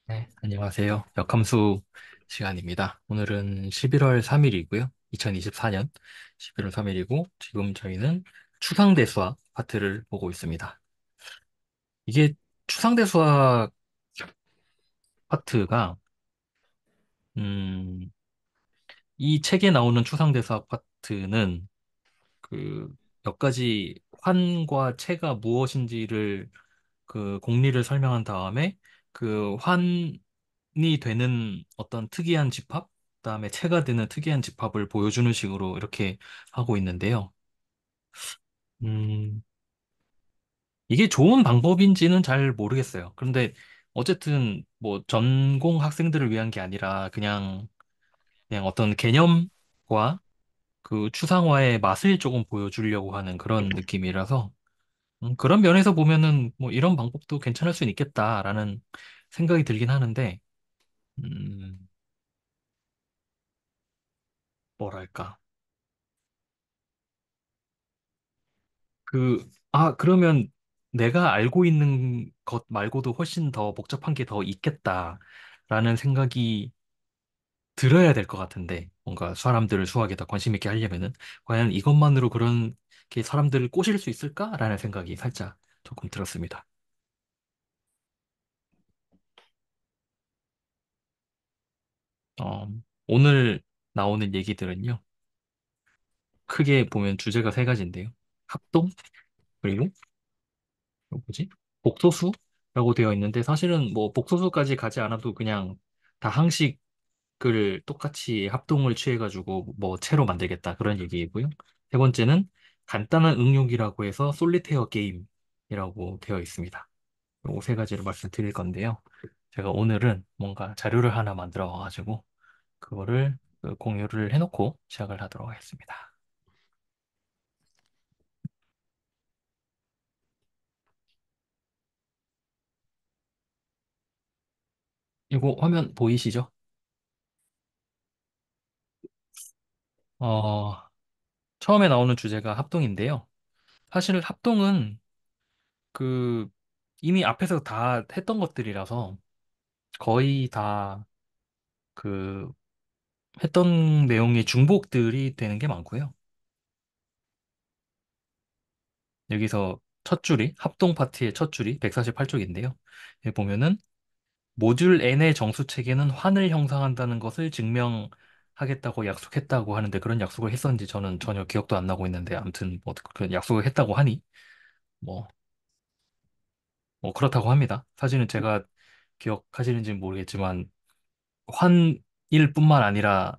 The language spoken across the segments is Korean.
네, 안녕하세요. 역함수 시간입니다. 오늘은 11월 3일이고요. 2024년 11월 3일이고, 지금 저희는 추상대수학 파트를 보고 있습니다. 이게 추상대수학 파트가, 음, 이 책에 나오는 추상대수학 파트는 그 몇 가지 환과 체가 무엇인지를 공리를 설명한 다음에 그 환이 되는 어떤 특이한 집합, 그다음에 체가 되는 특이한 집합을 보여주는 식으로 이렇게 하고 있는데요. 음, 이게 좋은 방법인지는 잘 모르겠어요. 그런데 어쨌든 뭐 전공 학생들을 위한 게 아니라 그냥 어떤 개념과 그 추상화의 맛을 조금 보여주려고 하는 그런 느낌이라서 그런 면에서 보면은 뭐 이런 방법도 괜찮을 수는 있겠다라는 생각이 들긴 하는데 음, 뭐랄까. 그러면 내가 알고 있는 것 말고도 훨씬 더 복잡한 게 더 있겠다라는 생각이 들어야 될 것 같은데, 뭔가 사람들을 수학에 더 관심 있게 하려면은, 과연 이것만으로 그런 게 사람들을 꼬실 수 있을까라는 생각이 살짝 조금 들었습니다. 어, 오늘 나오는 얘기들은요, 크게 보면 주제가 세 가지인데요. 합동, 그리고 뭐지? 복소수라고 되어 있는데, 사실은 뭐 복소수까지 가지 않아도 그냥 다항식 을 똑같이 합동을 취해가지고 뭐 채로 만들겠다 그런 얘기이고요. 세 번째는 간단한 응용이라고 해서 솔리테어 게임이라고 되어 있습니다. 이 세 가지를 말씀드릴 건데요. 제가 오늘은 뭔가 자료를 하나 만들어 와가지고 그거를 공유를 해놓고 시작을 하도록 하겠습니다. 이거 화면 보이시죠? 어, 처음에 나오는 주제가 합동인데요. 사실 합동은 그 이미 앞에서 다 했던 것들이라서 거의 다 그 했던 내용의 중복들이 되는 게 많고요. 여기서 첫 줄이 합동 파트의 첫 줄이 148쪽인데요. 여기 보면은 모듈 n의 정수 체계는 환을 형성한다는 것을 증명하겠다고 약속했다고 하는데 그런 약속을 했었는지 저는 전혀 기억도 안 나고 있는데 아무튼 뭐 그 약속을 했다고 하니 뭐, 뭐 그렇다고 합니다. 사실은 제가 기억하시는지는 모르겠지만 환일 뿐만 아니라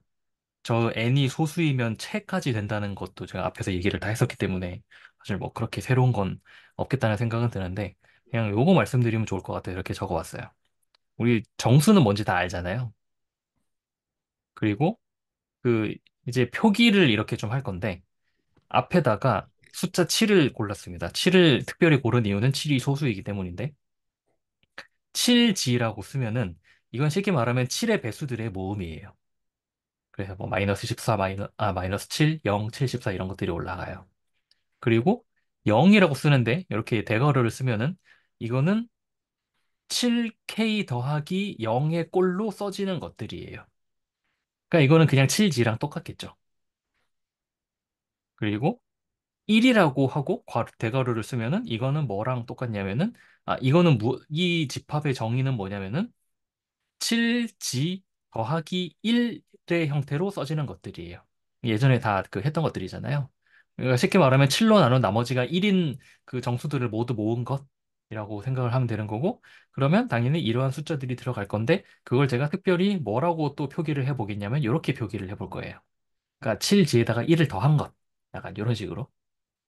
저 n이 소수이면 채까지 된다는 것도 제가 앞에서 얘기를 다 했었기 때문에 사실 뭐 그렇게 새로운 건 없겠다는 생각은 드는데 그냥 요거 말씀드리면 좋을 것 같아요. 이렇게 적어왔어요. 우리 정수는 뭔지 다 알잖아요. 그리고 그 이제 표기를 이렇게 좀 할 건데 앞에다가 숫자 7을 골랐습니다. 7을 특별히 고른 이유는 7이 소수이기 때문인데 7지라고 쓰면은 이건 쉽게 말하면 7의 배수들의 모음이에요. 그래서 뭐 마이너스 14, 마이너스 7, 0, 7, 14 이런 것들이 올라가요. 그리고 0이라고 쓰는데 이렇게 대괄호를 쓰면은 이거는 7K 더하기 0의 꼴로 써지는 것들이에요. 그러니까 이거는 그냥 7G랑 똑같겠죠. 그리고 1이라고 하고 대괄호를 쓰면은 이거는 뭐랑 똑같냐면은 이 집합의 정의는 뭐냐면은 7G 더하기 1의 형태로 써지는 것들이에요. 예전에 다 그 했던 것들이잖아요. 그러니까 쉽게 말하면 7로 나눈 나머지가 1인 그 정수들을 모두 모은 것이라고 생각을 하면 되는 거고, 그러면 당연히 이러한 숫자들이 들어갈 건데, 그걸 제가 특별히 뭐라고 또 표기를 해보겠냐면, 이렇게 표기를 해볼 거예요. 그러니까 7G에다가 1을 더한 것. 약간 이런 식으로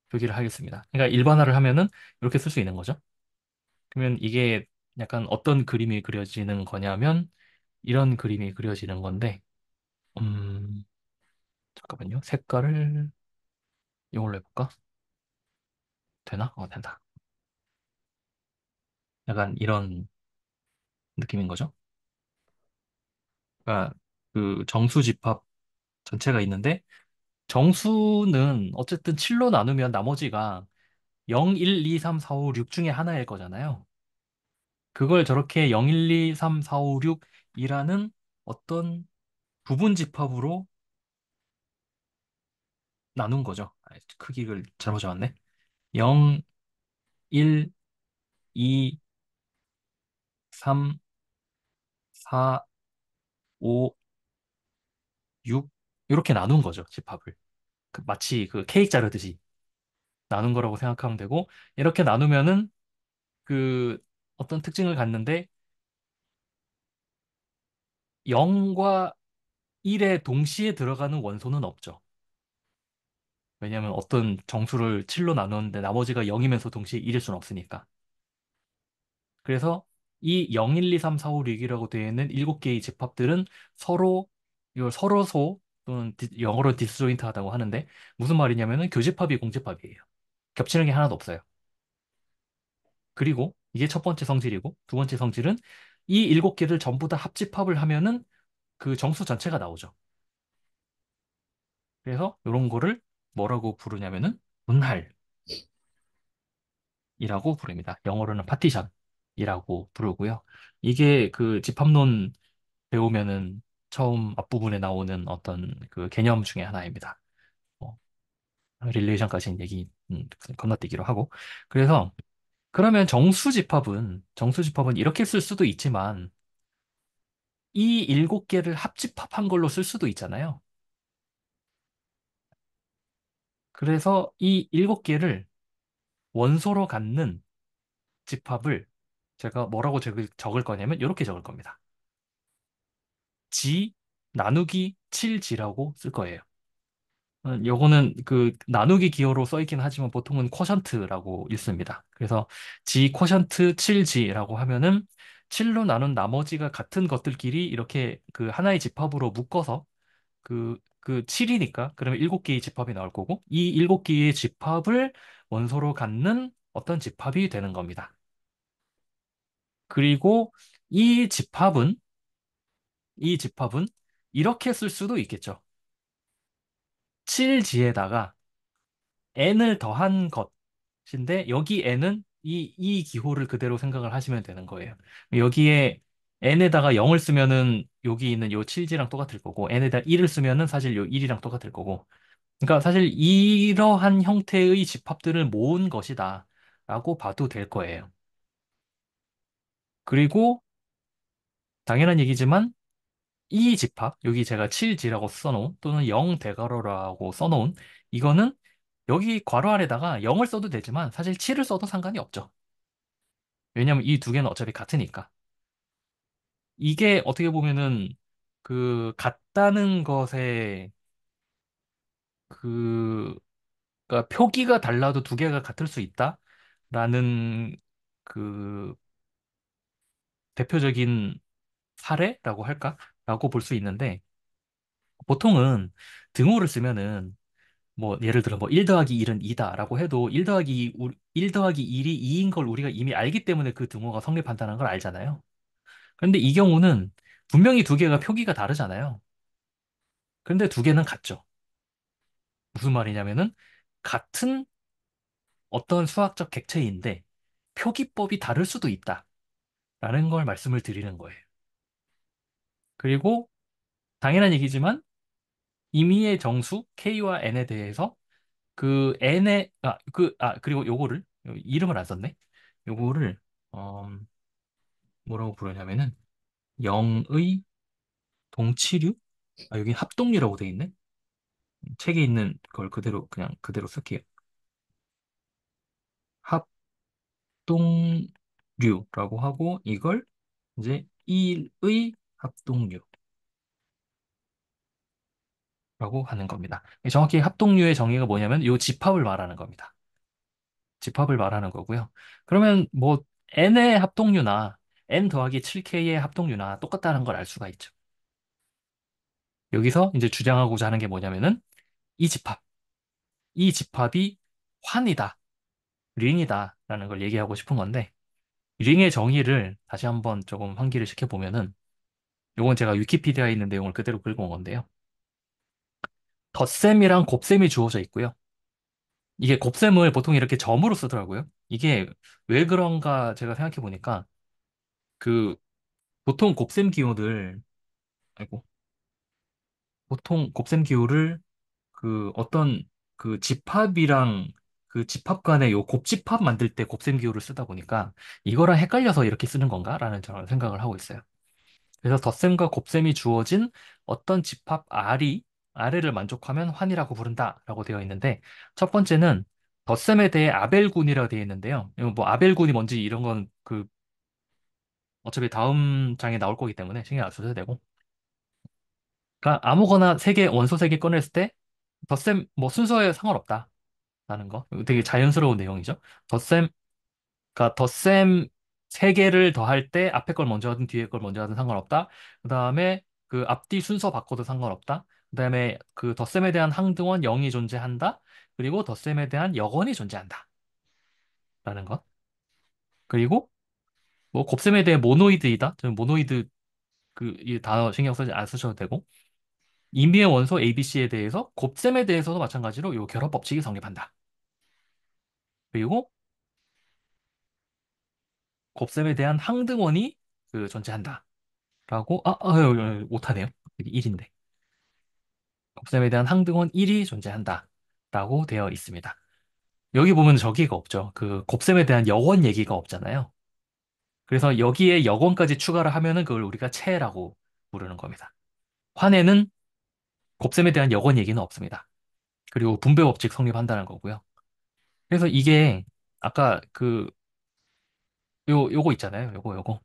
표기를 하겠습니다. 그러니까 일반화를 하면은 이렇게 쓸 수 있는 거죠. 그러면 이게 약간 어떤 그림이 그려지는 거냐면, 이런 그림이 그려지는 건데, 음, 잠깐만요. 색깔을 이걸로 해볼까? 되나? 된다. 약간 이런 느낌인 거죠. 그러니까 그 정수 집합 전체가 있는데, 정수는 어쨌든 7로 나누면 나머지가 0, 1, 2, 3, 4, 5, 6 중에 하나일 거잖아요. 그걸 저렇게 0, 1, 2, 3, 4, 5, 6이라는 어떤 부분 집합으로 나눈 거죠. 크기를 잘못 잡았네. 0, 1, 2, 3, 4, 5, 6 이렇게 나눈 거죠, 집합을. 마치 그 케이크 자르듯이 나눈 거라고 생각하면 되고 이렇게 나누면은 그 어떤 특징을 갖는데 0과 1에 동시에 들어가는 원소는 없죠. 왜냐하면 어떤 정수를 7로 나누는데 나머지가 0이면서 동시에 1일 수는 없으니까. 그래서 이 0, 1, 2, 3, 4, 5, 6이라고 되어 있는 7개의 집합들은 서로 이걸 서로소 또는 영어로 디스조인트하다고 하는데 무슨 말이냐면은 교집합이 공집합이에요. 겹치는 게 하나도 없어요. 그리고 이게 첫 번째 성질이고 두 번째 성질은 이 7개를 전부 다 합집합을 하면은 그 정수 전체가 나오죠. 그래서 이런 거를 뭐라고 부르냐면은 분할이라고 부릅니다. 영어로는 파티션이라고 부르고요. 이게 그 집합론 배우면은 처음 앞부분에 나오는 어떤 그 개념 중에 하나입니다. 뭐, 릴레이션까지는 얘기 건너뛰기로 하고. 그래서 그러면 정수 집합은 이렇게 쓸 수도 있지만 이 7개를 합집합한 걸로 쓸 수도 있잖아요. 그래서 이 7개를 원소로 갖는 집합을 제가 뭐라고 적을 거냐면 이렇게 적을 겁니다. G 나누기 7G라고 쓸 거예요. 요거는 그 나누기 기호로 써 있긴 하지만 보통은 쿼션트라고 읽습니다. 그래서 G 쿼션트 7G라고 하면은 7로 나눈 나머지가 같은 것들끼리 이렇게 그 하나의 집합으로 묶어서 그 7이니까 그러면 7개의 집합이 나올 거고 이 7개의 집합을 원소로 갖는 어떤 집합이 되는 겁니다. 그리고 이 집합은 이 집합은 이렇게 쓸 수도 있겠죠. 7G에다가 n을 더한 것인데 여기 n은 이 기호를 그대로 생각을 하시면 되는 거예요. 여기에 n에다가 0을 쓰면은 여기 있는 요 7G랑 똑같을 거고 n에다 1을 쓰면은 사실 요 1이랑 똑같을 거고 그러니까 사실 이러한 형태의 집합들을 모은 것이다 라고 봐도 될 거예요. 그리고 당연한 얘기지만 이 집합, 여기 제가 7G라고 써놓은 또는 0 대괄호라고 써놓은 이거는 여기 괄호 안에다가 0을 써도 되지만 사실 7을 써도 상관이 없죠. 왜냐면 이 두 개는 어차피 같으니까. 이게 어떻게 보면은 그 같다는 것에 그 그러니까 표기가 달라도 두 개가 같을 수 있다라는 그 대표적인 사례라고 할까? 라고 볼 수 있는데 보통은 등호를 쓰면은 뭐 예를 들어 뭐 1 더하기 1은 2다라고 해도 1 더하기 1이 2인 걸 우리가 이미 알기 때문에 그 등호가 성립한다는 걸 알잖아요. 그런데 이 경우는 분명히 두 개가 표기가 다르잖아요. 그런데 두 개는 같죠. 무슨 말이냐면은 같은 어떤 수학적 객체인데 표기법이 다를 수도 있다라는 걸 말씀을 드리는 거예요. 그리고 당연한 얘기지만 임의의 정수 K와 N에 대해서 그리고 요거를 이름을 안 썼네. 요거를 어, 뭐라고 부르냐면은 영의 동치류? 여기 합동류라고 돼 있네. 책에 있는 걸 그대로 그냥 그대로 쓸게요. 합동류라고 하고 이걸 이제 일의 합동류라고 하는 겁니다. 정확히 합동류의 정의가 뭐냐면 요 집합을 말하는 겁니다. 집합을 말하는 거고요. 그러면 뭐 n의 합동류나 n 더하기 7k의 합동류나 똑같다는 걸 알 수가 있죠. 여기서 이제 주장하고자 하는 게 뭐냐면은 이 집합, 이 집합이 환이다, 링이다라는 걸 얘기하고 싶은 건데 링의 정의를 다시 한번 조금 환기를 시켜보면은 요건 제가 위키피디아에 있는 내용을 그대로 긁어 온 건데요. 덧셈이랑 곱셈이 주어져 있고요. 이게 곱셈을 보통 이렇게 점으로 쓰더라고요. 이게 왜 그런가 제가 생각해 보니까 그 보통 곱셈 기호들 아이고 보통 곱셈 기호를 그 어떤 그 집합이랑 그 집합 간의 요 곱집합 만들 때 곱셈 기호를 쓰다 보니까 이거랑 헷갈려서 이렇게 쓰는 건가라는 저는 생각을 하고 있어요. 그래서 덧셈과 곱셈이 주어진 어떤 집합 R을 만족하면 환이라고 부른다라고 되어 있는데 첫 번째는 덧셈에 대해 아벨군이라고 되어 있는데요. 이거 뭐 아벨군이 뭔지 이런 건 그 어차피 다음 장에 나올 거기 때문에 신경 안 써도 되고. 그러니까 아무거나 세 개, 원소 세 개 꺼냈을 때 덧셈 뭐 순서에 상관없다라는 거. 이거 되게 자연스러운 내용이죠. 덧셈 그러니까 덧셈 세 개를 더할 때 앞에 걸 먼저 하든 뒤에 걸 먼저 하든 상관없다. 그다음에 그 앞뒤 순서 바꿔도 상관없다. 그다음에 그 덧셈에 대한 항등원 0이 존재한다. 그리고 덧셈에 대한 역원이 존재한다. 라는 것. 그리고 뭐 곱셈에 대해 모노이드이다. 저는 모노이드 그 이 단어 신경 쓰지 안 쓰셔도 되고. 임의의 원소 ABC에 대해서 곱셈에 대해서도 마찬가지로 요 결합 법칙이 성립한다. 그리고 곱셈에 대한 항등원이 그 존재한다. 라고 못하네요. 1인데. 곱셈에 대한 항등원 1이 존재한다. 라고 되어 있습니다. 여기 보면 저기가 없죠. 그 곱셈에 대한 역원 얘기가 없잖아요. 그래서 여기에 역원까지 추가를 하면은 그걸 우리가 체라고 부르는 겁니다. 환에는 곱셈에 대한 역원 얘기는 없습니다. 그리고 분배 법칙 성립한다는 거고요. 그래서 이게 아까 그 요거 있잖아요. 요거.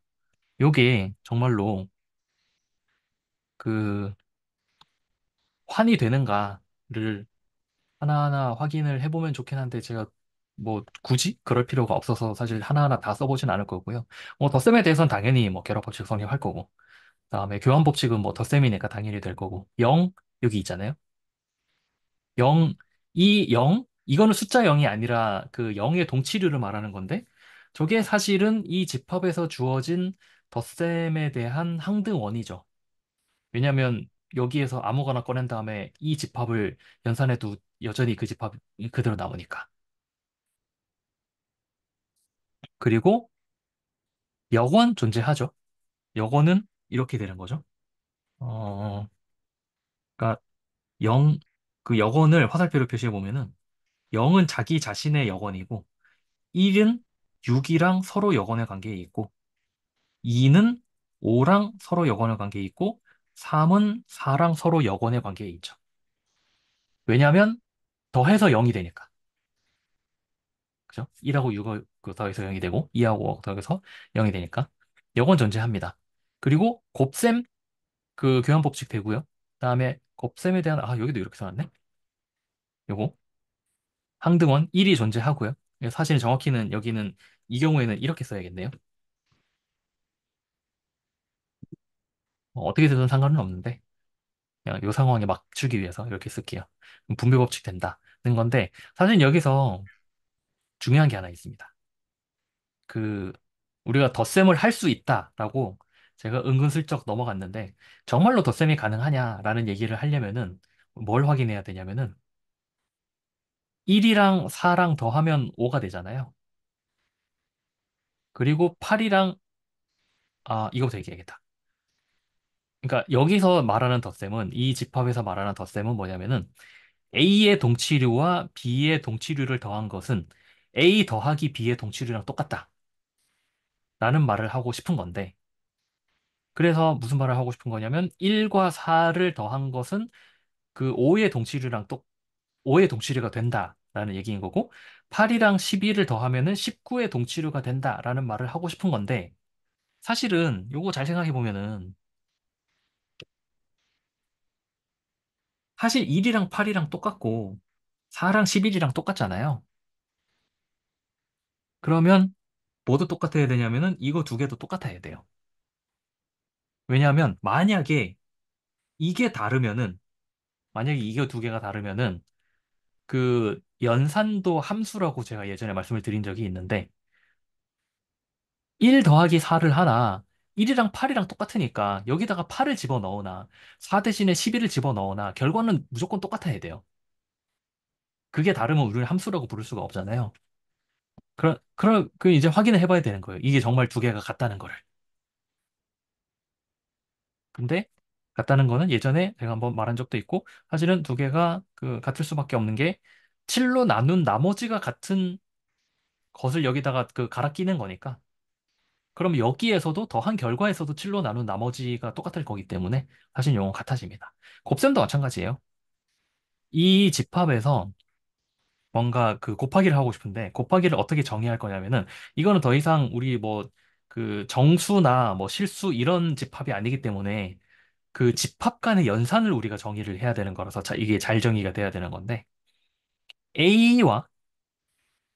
요게 정말로 그 환이 되는가를 하나하나 확인을 해보면 좋긴 한데 제가 뭐 굳이 그럴 필요가 없어서 사실 하나하나 다 써보진 않을 거고요. 뭐 덧셈에 대해서는 당연히 뭐 결합법칙 성립할 거고 그다음에 교환법칙은 뭐 덧셈이니까 당연히 될 거고 0 여기 있잖아요. 0 이 0 이거는 숫자 0이 아니라 그 0의 동치류를 말하는 건데 저게 사실은 이 집합에서 주어진 덧셈에 대한 항등원이죠. 왜냐하면 여기에서 아무거나 꺼낸 다음에 이 집합을 연산해도 여전히 그 집합이 그대로 나오니까. 그리고 역원 존재하죠. 역원은 이렇게 되는 거죠. 어, 그러니까 0, 그 역원을 화살표로 표시해 보면은 0은 자기 자신의 역원이고 1은 6이랑 서로 역원의 관계에 있고 2는 5랑 서로 역원의 관계에 있고 3은 4랑 서로 역원의 관계에 있죠. 왜냐하면 더해서 0이 되니까. 그죠? 1하고 6을 더해서 0이 되고 2하고 더해서 0이 되니까 역원 존재합니다. 그리고 곱셈 그 교환 법칙 되고요. 그다음에 곱셈에 대한 여기도 이렇게 써놨네. 요거 항등원 1이 존재하고요. 사실 정확히는 여기는 이 경우에는 이렇게 써야겠네요. 어떻게 되든 상관은 없는데 그냥 이 상황에 맞추기 위해서 이렇게 쓸게요. 분배 법칙 된다는 건데 사실 여기서 중요한 게 하나 있습니다. 그 우리가 덧셈을 할 수 있다라고 제가 은근슬쩍 넘어갔는데 정말로 덧셈이 가능하냐라는 얘기를 하려면은 뭘 확인해야 되냐면은 1이랑 4랑 더하면 5가 되잖아요. 그리고 8이랑 이거부터 얘기해야겠다. 그러니까 여기서 말하는 덧셈은 이 집합에서 말하는 덧셈은 뭐냐면은 A의 동치류와 B의 동치류를 더한 것은 A 더하기 B의 동치류랑 똑같다라는 말을 하고 싶은 건데 그래서 무슨 말을 하고 싶은 거냐면 1과 4를 더한 것은 그 5의 동치류가 된다라는 얘기인 거고 8이랑 12를 더하면은 19의 동치류가 된다라는 말을 하고 싶은 건데 사실은 요거 잘 생각해 보면은 사실 1이랑 8이랑 똑같고 4랑 11이랑 똑같잖아요. 그러면 뭐도 똑같아야 되냐면은 이거 두 개도 똑같아야 돼요. 왜냐하면 만약에 이게 두 개가 다르면은 그 연산도 함수라고 제가 예전에 말씀을 드린 적이 있는데 1 더하기 4를 하나 1이랑 8이랑 똑같으니까 여기다가 8을 집어넣으나 4 대신에 11을 집어넣으나 결과는 무조건 똑같아야 돼요. 그게 다르면 우리를 함수라고 부를 수가 없잖아요. 그 이제 확인을 해봐야 되는 거예요. 이게 정말 두 개가 같다는 거를. 근데 같다는 거는 예전에 제가 한번 말한 적도 있고 사실은 두 개가 그 같을 수밖에 없는 게 7로 나눈 나머지가 같은 것을 여기다가 그 갈아 끼는 거니까. 그럼 여기에서도 더한 결과에서도 7로 나눈 나머지가 똑같을 거기 때문에 사실 용어는 같아집니다. 곱셈도 마찬가지예요. 이 집합에서 뭔가 그 곱하기를 하고 싶은데 곱하기를 어떻게 정의할 거냐면은 이거는 더 이상 우리 뭐 그 정수나 뭐 실수 이런 집합이 아니기 때문에 그 집합 간의 연산을 우리가 정의를 해야 되는 거라서 이게 잘 정의가 돼야 되는 건데 A와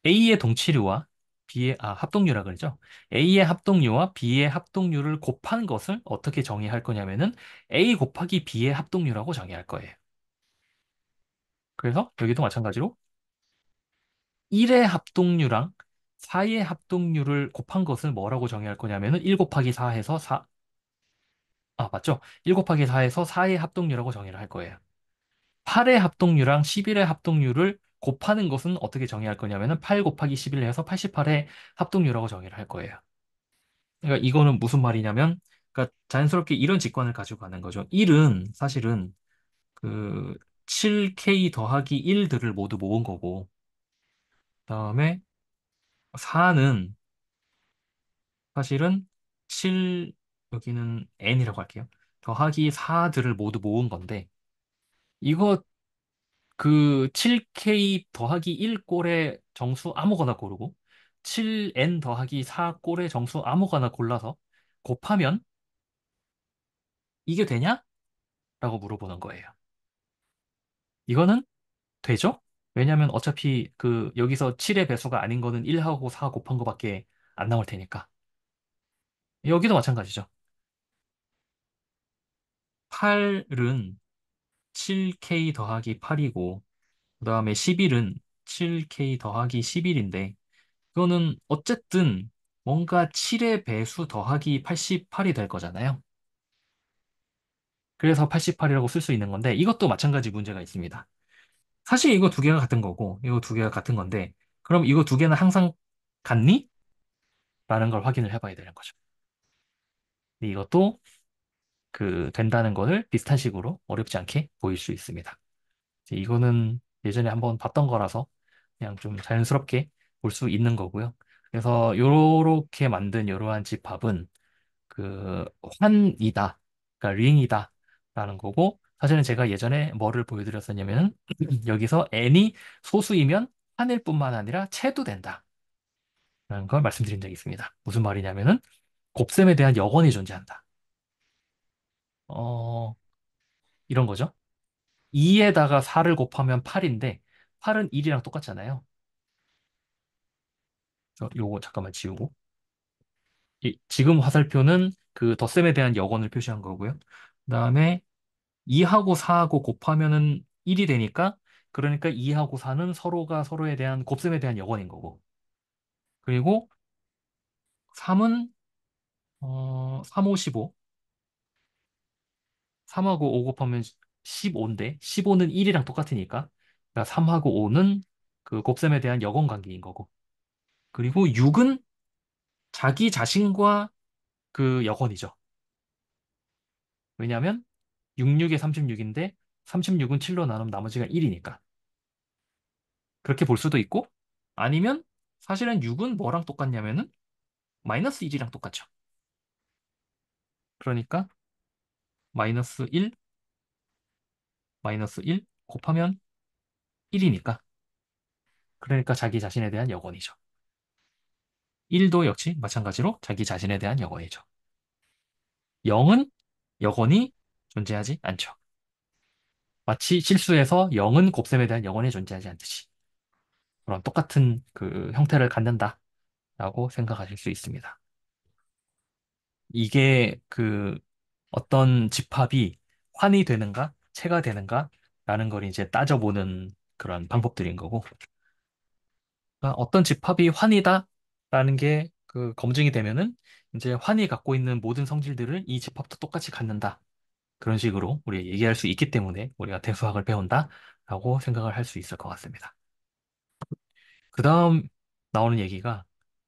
A의 동치류와 B의 합동류라 그러죠. A의 합동류와 B의 합동류를 곱한 것을 어떻게 정의할 거냐면은 A 곱하기 B의 합동류라고 정의할 거예요. 그래서 여기도 마찬가지로 1의 합동류랑 4의 합동류를 곱한 것을 뭐라고 정의할 거냐면은 1 곱하기 4 해서 4, 맞죠? 1 곱하기 4에서 4의 합동류라고 정의를 할 거예요. 8의 합동류랑 11의 합동류를 곱하는 것은 어떻게 정의할 거냐면은 8 곱하기 11 해서 88의 합동류라고 정의를 할 거예요. 그러니까 이거는 무슨 말이냐면, 그러니까 자연스럽게 이런 직관을 가지고 가는 거죠. 1은 사실은 그 7K 더하기 1들을 모두 모은 거고, 그다음에 4는 사실은 7, 여기는 n이라고 할게요. 더하기 4들을 모두 모은 건데, 이거 그 7k 더하기 1 꼴의 정수 아무거나 고르고 7n 더하기 4 꼴의 정수 아무거나 골라서 곱하면 이게 되냐? 라고 물어보는 거예요. 이거는 되죠? 왜냐면 어차피 그 여기서 7의 배수가 아닌 거는 1하고 4 곱한 거밖에 안 나올 테니까. 여기도 마찬가지죠. 8은 7k 더하기 8이고 그다음에 11은 7k 더하기 11인데 이거는 어쨌든 뭔가 7의 배수 더하기 88이 될 거잖아요. 그래서 88이라고 쓸 수 있는 건데 이것도 마찬가지 문제가 있습니다. 사실 이거 두 개가 같은 거고 이거 두 개가 같은 건데 그럼 이거 두 개는 항상 같니? 라는 걸 확인을 해봐야 되는 거죠. 근데 이것도 그 된다는 것을 비슷한 식으로 어렵지 않게 보일 수 있습니다. 이제 이거는 예전에 한번 봤던 거라서 그냥 좀 자연스럽게 볼 수 있는 거고요. 그래서 요렇게 만든 이러한 집합은 그 환이다, 그러니까 링이다 라는 거고 사실은 제가 예전에 뭐를 보여드렸었냐면은 여기서 n이 소수이면 환일 뿐만 아니라 채도 된다 라는 걸 말씀드린 적이 있습니다. 무슨 말이냐면은 곱셈에 대한 여건이 존재한다. 어, 이런 거죠. 2에다가 4를 곱하면 8인데 8은 1이랑 똑같잖아요. 요거 잠깐만 지우고 지금 화살표는 그 덧셈에 대한 여건을 표시한 거고요. 그다음에 2하고 4하고 곱하면은 1이 되니까 그러니까 2하고 4는 서로가 서로에 대한 곱셈에 대한 여건인 거고 그리고 3은 3, 5, 15 3하고 5 곱하면 15인데 15는 1이랑 똑같으니까 그러니까 3하고 5는 그 곱셈에 대한 여건 관계인 거고 그리고 6은 자기 자신과 그 여건이죠. 왜냐하면 66에 36인데 36은 7로 나누면 나머지가 1이니까 그렇게 볼 수도 있고 아니면 사실은 6은 뭐랑 똑같냐면은 마이너스 1이랑 똑같죠. 그러니까 마이너스 1, 마이너스 1 곱하면 1이니까. 그러니까 자기 자신에 대한 여건이죠. 1도 역시 마찬가지로 자기 자신에 대한 여건이죠. 0은 여건이 존재하지 않죠. 마치 실수에서 0은 곱셈에 대한 여건이 존재하지 않듯이. 그런 똑같은 그 형태를 갖는다라고 생각하실 수 있습니다. 이게 그 어떤 집합이 환이 되는가, 체가 되는가라는 걸 이제 따져보는 그런 방법들인 거고, 그러니까 어떤 집합이 환이다라는 게 그 검증이 되면은 이제 환이 갖고 있는 모든 성질들을 이 집합도 똑같이 갖는다. 그런 식으로 우리가 얘기할 수 있기 때문에 우리가 대수학을 배운다라고 생각을 할 수 있을 것 같습니다. 그 다음 나오는 얘기가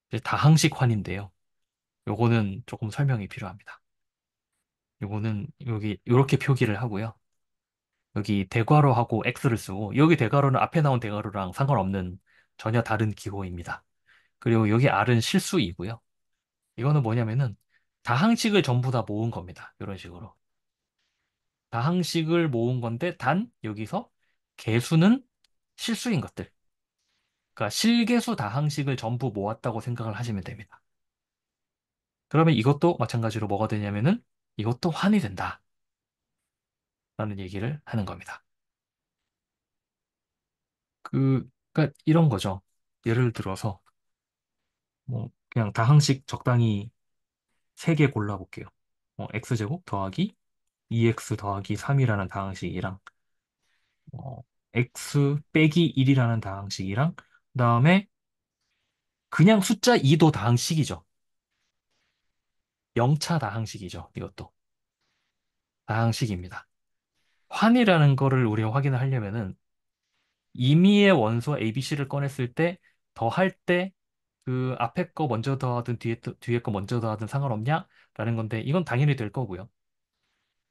이제 다항식 환인데요. 요거는 조금 설명이 필요합니다. 요거는 여기 이렇게 표기를 하고요. 여기 대괄호하고 x를 쓰고 여기 대괄호는 앞에 나온 대괄호랑 상관없는 전혀 다른 기호입니다. 그리고 여기 r은 실수이고요. 이거는 뭐냐면은 다항식을 전부 다 모은 겁니다. 이런 식으로. 다항식을 모은 건데 단 여기서 개수는 실수인 것들. 그러니까 실개수 다항식을 전부 모았다고 생각을 하시면 됩니다. 그러면 이것도 마찬가지로 뭐가 되냐면은 이것도 환이 된다라는 얘기를 하는 겁니다. 그러니까 이런 거죠. 예를 들어서 뭐 그냥 다항식 적당히 3개 골라볼게요. x제곱 더하기 2x 더하기 3이라는 다항식이랑 x 빼기 1이라는 다항식이랑 그다음에 그냥 숫자 2도 다항식이죠. 0차 다항식이죠. 이것도 다항식입니다. 환이라는 거를 우리가 확인을 하려면은 임의의 원소 ABC를 꺼냈을 때 더할 때 그 앞에 거 먼저 더하든 뒤에 거 먼저 더하든 상관없냐? 라는 건데 이건 당연히 될 거고요.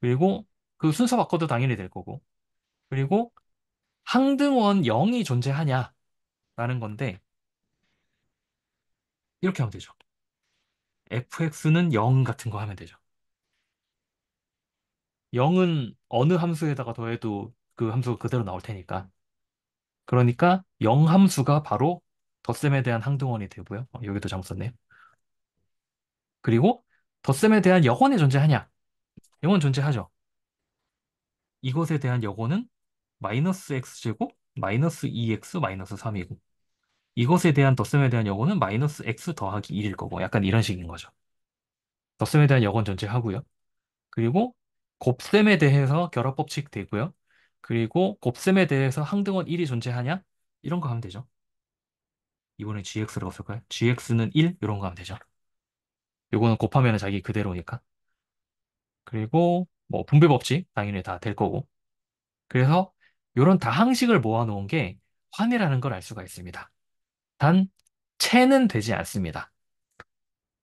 그리고 그 순서 바꿔도 당연히 될 거고. 그리고 항등원 0이 존재하냐? 라는 건데 이렇게 하면 되죠. fx는 0 같은 거 하면 되죠. 0은 어느 함수에다가 더해도 그 함수가 그대로 나올 테니까. 그러니까 0 함수가 바로 덧셈에 대한 항등원이 되고요. 여기도 잘못 썼네요. 그리고 덧셈에 대한 역원이 존재하냐? 역원 존재하죠. 이것에 대한 역원은 마이너스 x제곱 마이너스 2x 마이너스 3이고 이것에 대한 덧셈에 대한 역원은 마이너스 x 더하기 1일 거고 약간 이런 식인 거죠. 덧셈에 대한 역원 존재하고요. 그리고 곱셈에 대해서 결합법칙 되고요. 그리고 곱셈에 대해서 항등원 1이 존재하냐? 이런 거 하면 되죠. 이번에 gx라고 쓸까요? gx는 1? 이런 거 하면 되죠. 요거는 곱하면 자기 그대로니까. 그리고 뭐 분배법칙 당연히 다 될 거고. 그래서 이런 다항식을 모아놓은 게 환이라는 걸 알 수가 있습니다. 단 채는 되지 않습니다.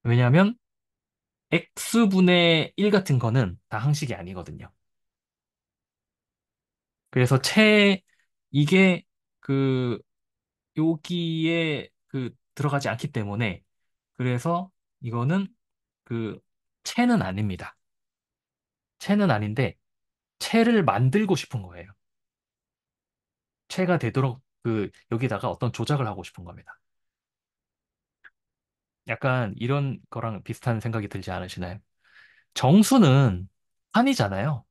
왜냐하면 x분의 1 같은 거는 다항식이 아니거든요. 그래서 이게 그 여기에 들어가지 않기 때문에 그래서 이거는 그 채는 아닙니다. 채는 아닌데 채를 만들고 싶은 거예요. 채가 되도록 여기다가 어떤 조작을 하고 싶은 겁니다. 약간 이런 거랑 비슷한 생각이 들지 않으시나요? 정수는 환이잖아요.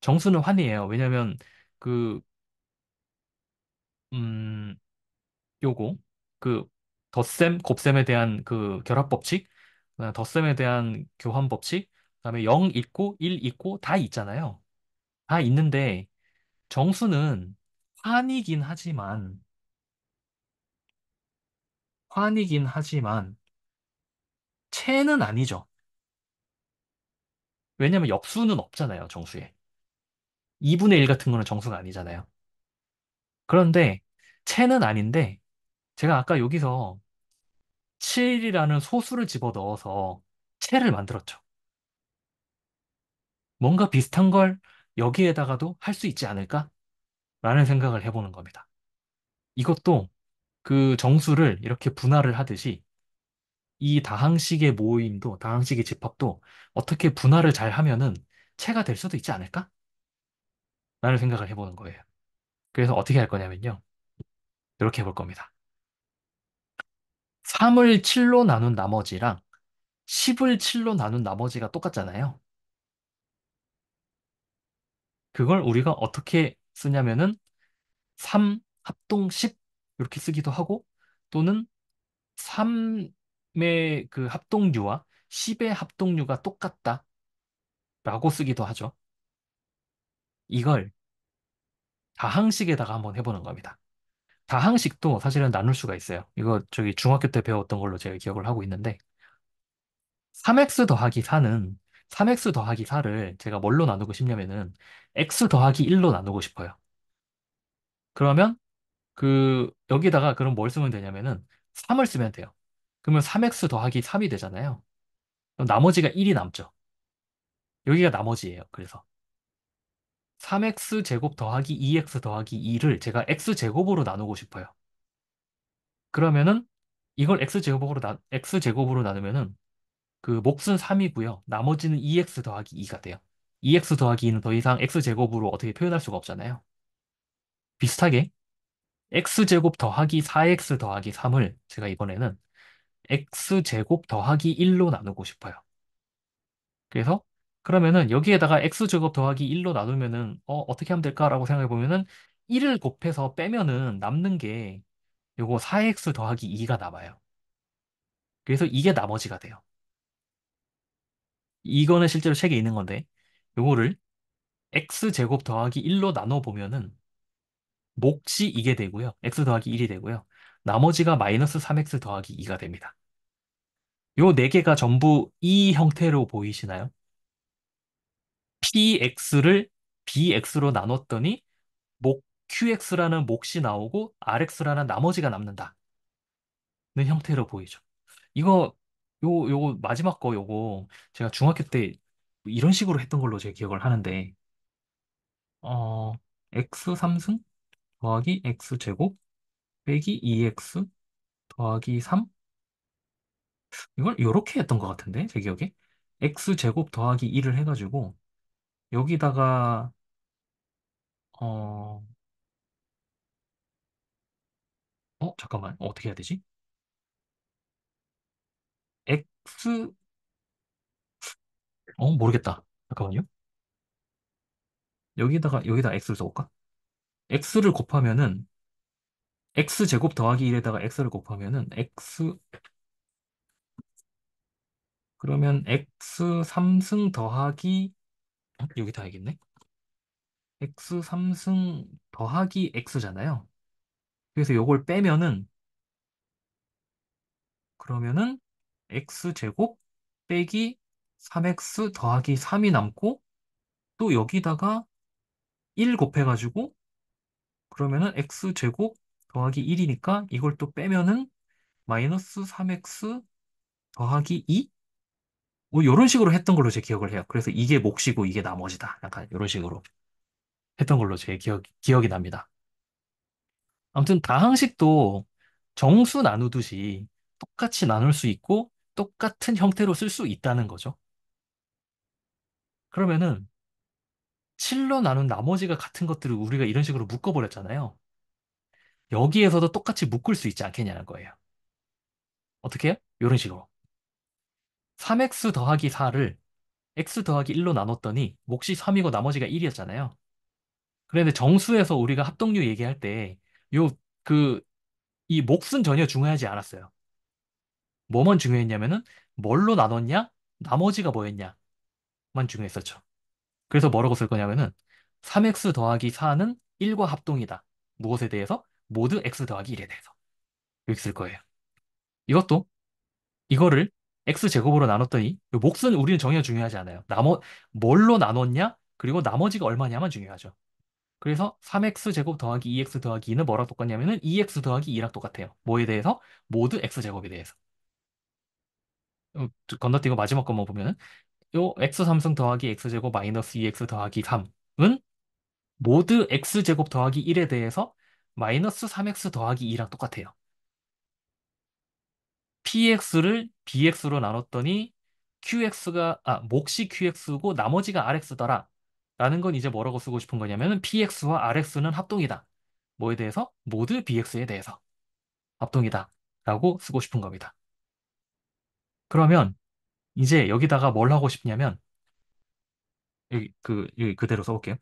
정수는 환이에요. 왜냐면 그 음, 요거 그 덧셈, 곱셈에 대한 그 결합 법칙, 그다음에 덧셈에 대한 교환 법칙, 그다음에 0 있고 1 있고 다 있잖아요. 다 있는데 정수는 환이긴 하지만 환이긴 하지만 체는 아니죠. 왜냐면 역수는 없잖아요, 정수에. 2분의 1 같은 거는 정수가 아니잖아요. 그런데 체는 아닌데 제가 아까 여기서 7이라는 소수를 집어넣어서 체를 만들었죠. 뭔가 비슷한 걸 여기에다가도 할 수 있지 않을까? 라는 생각을 해보는 겁니다. 이것도 그 정수를 이렇게 분할을 하듯이 이 다항식의 모임도, 다항식의 집합도 어떻게 분할을 잘 하면은 체가 될 수도 있지 않을까? 라는 생각을 해보는 거예요. 그래서 어떻게 할 거냐면요. 이렇게 해볼 겁니다. 3을 7로 나눈 나머지랑 10을 7로 나눈 나머지가 똑같잖아요. 그걸 우리가 어떻게 쓰냐면은 3 합동 10 이렇게 쓰기도 하고 또는 3의 그 합동류와 10의 합동류가 똑같다라고 쓰기도 하죠. 이걸 다항식에다가 한번 해보는 겁니다. 다항식도 사실은 나눌 수가 있어요. 이거 저기 중학교 때 배웠던 걸로 제가 기억을 하고 있는데 3x 더하기 4는 3x 더하기 4를 제가 뭘로 나누고 싶냐면은 x 더하기 1로 나누고 싶어요. 그러면 여기다가 그럼 뭘 쓰면 되냐면은 3을 쓰면 돼요. 그러면 3x 더하기 3이 되잖아요. 그럼 나머지가 1이 남죠. 여기가 나머지예요. 그래서 3x 제곱 더하기 2x 더하기 2를 제가 x 제곱으로 나누고 싶어요. 그러면은 이걸 x 제곱으로 나누면은 그 몫은 3이고요. 나머지는 2x 더하기 2가 돼요. 2x 더하기 2는 더 이상 x 제곱으로 어떻게 표현할 수가 없잖아요. 비슷하게 x 제곱 더하기 4x 더하기 3을 제가 이번에는 x 제곱 더하기 1로 나누고 싶어요. 그래서 그러면은 여기에다가 x 제곱 더하기 1로 나누면은 어떻게 하면 될까라고 생각해 보면은 1을 곱해서 빼면은 남는 게 요거 4x 더하기 2가 남아요. 그래서 이게 나머지가 돼요. 이거는 실제로 책에 있는 건데 요거를 x 제곱 더하기 1로 나눠 보면은 몫이 이게 되고요. x 더하기 1이 되고요. 나머지가 마이너스 3x 더하기 2가 됩니다. 요 네 개가 전부 이 형태로 보이시나요? px를 bx로 나눴더니 qx라는 몫이 나오고 rx라는 나머지가 남는다는 형태로 보이죠. 이거 요거 마지막 거 요거 제가 중학교 때 이런 식으로 했던 걸로 제 기억을 하는데 어 x 3승 더하기 x 제곱 빼기 2x 더하기 3 이걸 요렇게 했던 것 같은데 제 기억에 x 제곱 더하기 2를 해가지고 여기다가 어, 잠깐만 어떻게 해야 되지? x 모르겠다. 잠깐만요. 여기다 x를 써볼까? x를 곱하면은 x 제곱 더하기 1에다가 x를 곱하면은 x 그러면 x 3승 더하기 여기다 해야겠네. x 3승 더하기 x잖아요. 그래서 요걸 빼면은 그러면은 x 제곱 빼기 3x 더하기 3이 남고 또 여기다가 1 곱해가지고 그러면은 x 제곱 더하기 1이니까 이걸 또 빼면은 마이너스 3x 더하기 2? 뭐 이런 식으로 했던 걸로 제 기억을 해요. 그래서 이게 몫이고 이게 나머지다. 약간 이런 식으로 했던 걸로 제 기억이 납니다. 아무튼 다항식도 정수 나누듯이 똑같이 나눌 수 있고 똑같은 형태로 쓸 수 있다는 거죠. 그러면은 7로 나눈 나머지가 같은 것들을 우리가 이런 식으로 묶어버렸잖아요. 여기에서도 똑같이 묶을 수 있지 않겠냐는 거예요. 어떻게 해요? 이런 식으로. 3x 더하기 4를 x 더하기 1로 나눴더니 몫이 3이고 나머지가 1이었잖아요. 그런데 정수에서 우리가 합동류 얘기할 때 요, 그, 이 몫은 전혀 중요하지 않았어요. 뭐만 중요했냐면은 뭘로 나눴냐? 나머지가 뭐였냐만 중요했었죠. 그래서 뭐라고 쓸 거냐면은 3x 더하기 4는 1과 합동이다. 무엇에 대해서? 모두 x 더하기 1에 대해서. 이렇게 쓸 거예요. 이것도 이거를 x 제곱으로 나눴더니 이 몫은 우리는 전혀 중요하지 않아요. 뭘로 나눴냐? 그리고 나머지가 얼마냐만 중요하죠. 그래서 3x 제곱 더하기 2x 더하기 2는 뭐랑 똑같냐면은 2x 더하기 2랑 똑같아요. 뭐에 대해서? 모두 x 제곱에 대해서. 건너뛰고 마지막 것만 보면은 요 x 3승 더하기 x 제곱 마이너스 2x 더하기 3은 모두 x 제곱 더하기 1에 대해서 마이너스 3x 더하기 2랑 똑같아요. px를 bx로 나눴더니 몫이 qx고 나머지가 rx더라. 라는 건 이제 뭐라고 쓰고 싶은 거냐면은 px와 rx는 합동이다. 뭐에 대해서? 모두 bx에 대해서 합동이다. 라고 쓰고 싶은 겁니다. 그러면 이제 여기다가 뭘 하고 싶냐면 여기 그대로 써볼게요.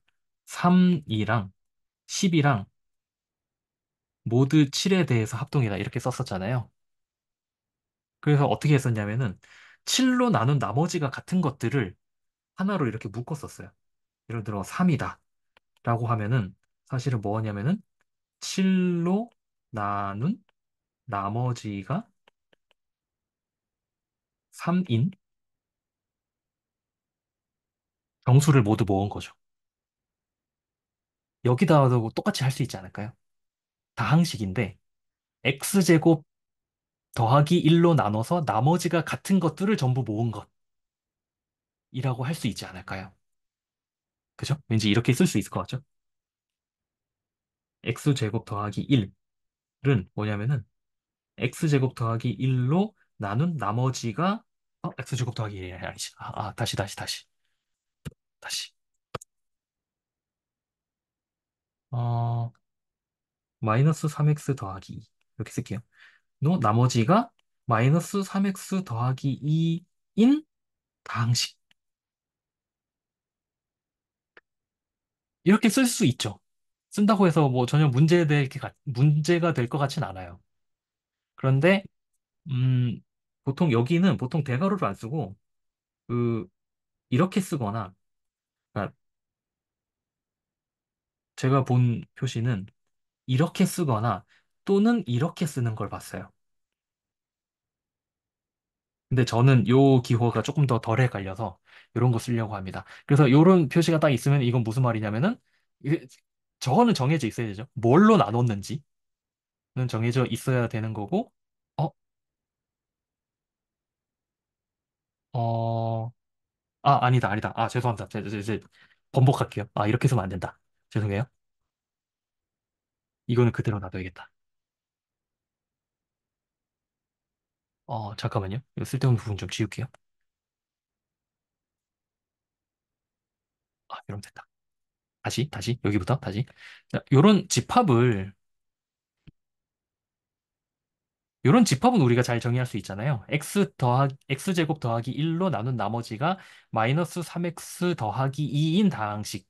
3이랑 10이랑 모두 7에 대해서 합동이다. 이렇게 썼었잖아요. 그래서 어떻게 했었냐면은 7로 나눈 나머지가 같은 것들을 하나로 이렇게 묶었었어요. 예를 들어 3이다 라고 하면은 사실은 뭐냐면은 7로 나눈 나머지가 3인 정수를 모두 모은 거죠. 여기다가도 똑같이 할 수 있지 않을까요? 다항식인데 x제곱 더하기 1로 나눠서 나머지가 같은 것들을 전부 모은 것. 이라고 할 수 있지 않을까요? 그죠? 왠지 이렇게 쓸 수 있을 것 같죠? x제곱 더하기 1은 뭐냐면은 x제곱 더하기 1로 나눈 나머지가 x제곱 더하기 1이 아니지. 다시. 어, 마이너스 3x 더하기 2 이렇게 쓸게요. 너 나머지가 마이너스 3x 더하기 2인 다항식. 이렇게 쓸 수 있죠. 쓴다고 해서 뭐 전혀 문제가 될 것 같진 않아요. 그런데 음, 보통 대괄호를 안 쓰고 그 이렇게 쓰거나 그러니까 제가 본 표시는 이렇게 쓰거나 또는 이렇게 쓰는 걸 봤어요. 근데 저는 요 기호가 조금 더 덜 헷갈려서 이런 거 쓰려고 합니다. 그래서 이런 표시가 딱 있으면 이건 무슨 말이냐면은 이게 저거는 정해져 있어야 되죠. 뭘로 나눴는지는 정해져 있어야 되는 거고 어, 어, 아니다. 죄송합니다. 번복할게요. 이렇게 쓰면 안 된다. 죄송해요. 이거는 그대로 놔둬야겠다. 잠깐만요. 이거 쓸데없는 부분 좀 지울게요. 이러면 됐다. 다시, 여기부터, 다시. 자, 요런 집합은 우리가 잘 정의할 수 있잖아요. x제곱 더하기 1로 나눈 나머지가 마이너스 3x 더하기 2인 다항식을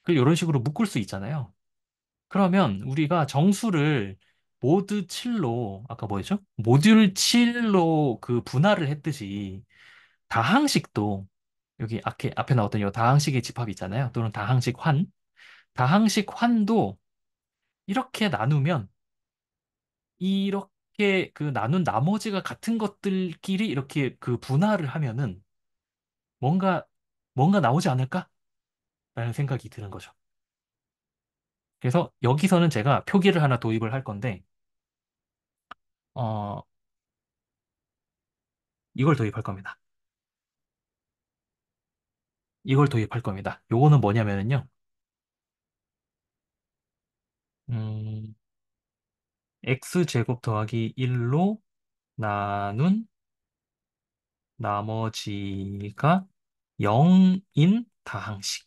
이런 식으로 묶을 수 있잖아요. 그러면 우리가 정수를 모드 7로, 아까 뭐였죠? 모듈 7로 그 분할을 했듯이 다항식도 여기 앞에 나왔던 이 다항식의 집합 있잖아요. 또는 다항식 환. 다항식 환도 이렇게 나누면 이렇게 그 나눈 나머지가 같은 것들끼리 이렇게 그 분할을 하면은 뭔가 뭔가 나오지 않을까라는 생각이 드는 거죠. 그래서 여기서는 제가 표기를 하나 도입을 할 건데 어 이걸 도입할 겁니다. 이걸 도입할 겁니다. 요거는 뭐냐면은요. 음, x제곱 더하기 1로 나눈 나머지가 0인 다항식입니다.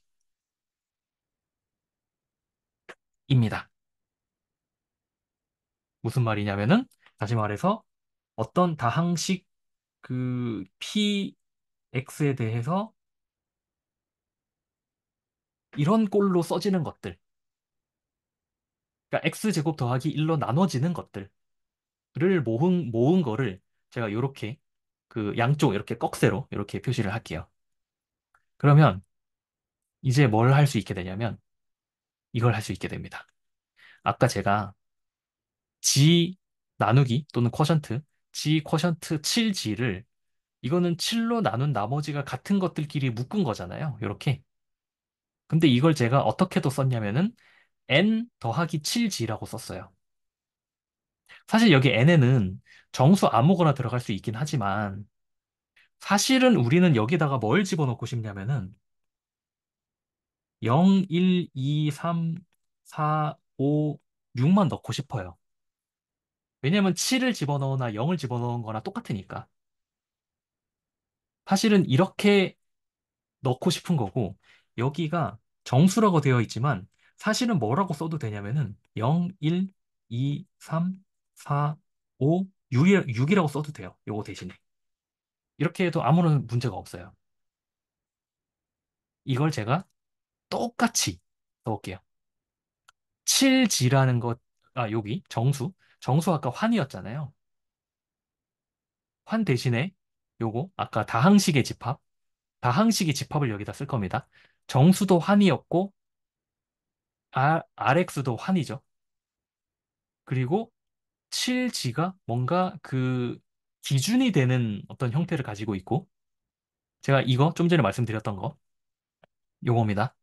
무슨 말이냐면은 다시 말해서 어떤 다항식 그 px에 대해서 이런 꼴로 써지는 것들, 그러니까 x제곱 더하기 1로 나눠지는 것들을 모은 거를 제가 이렇게 그 양쪽 이렇게 꺽쇠로 이렇게 표시를 할게요. 그러면 이제 뭘 할 수 있게 되냐면 이걸 할 수 있게 됩니다. 아까 제가 g 나누기 또는 g 쿼션트 7g를 이거는 7로 나눈 나머지가 같은 것들끼리 묶은 거잖아요. 이렇게. 근데 이걸 제가 어떻게도 썼냐면은 n 더하기 7g라고 썼어요. 사실 여기 n에는 정수 아무거나 들어갈 수 있긴 하지만 사실은 우리는 여기다가 뭘 집어넣고 싶냐면은 0, 1, 2, 3, 4, 5, 6만 넣고 싶어요. 왜냐면 7을 집어넣거나 0을 집어넣은 거나 똑같으니까. 사실은 이렇게 넣고 싶은 거고 여기가 정수라고 되어 있지만 사실은 뭐라고 써도 되냐면은 0, 1, 2, 3, 4, 5, 6이라고 써도 돼요. 요거 대신에. 이렇게 해도 아무런 문제가 없어요. 이걸 제가 똑같이 써볼게요. 7g라는 것, 여기 정수. 정수 아까 환이었잖아요. 환 대신에 요거 아까 다항식의 집합. 다항식의 집합을 여기다 쓸 겁니다. 정수도 환이었고 RX도 환이죠. 그리고 7G가 뭔가 그 기준이 되는 어떤 형태를 가지고 있고 제가 이거 좀 전에 말씀드렸던 거 요겁니다.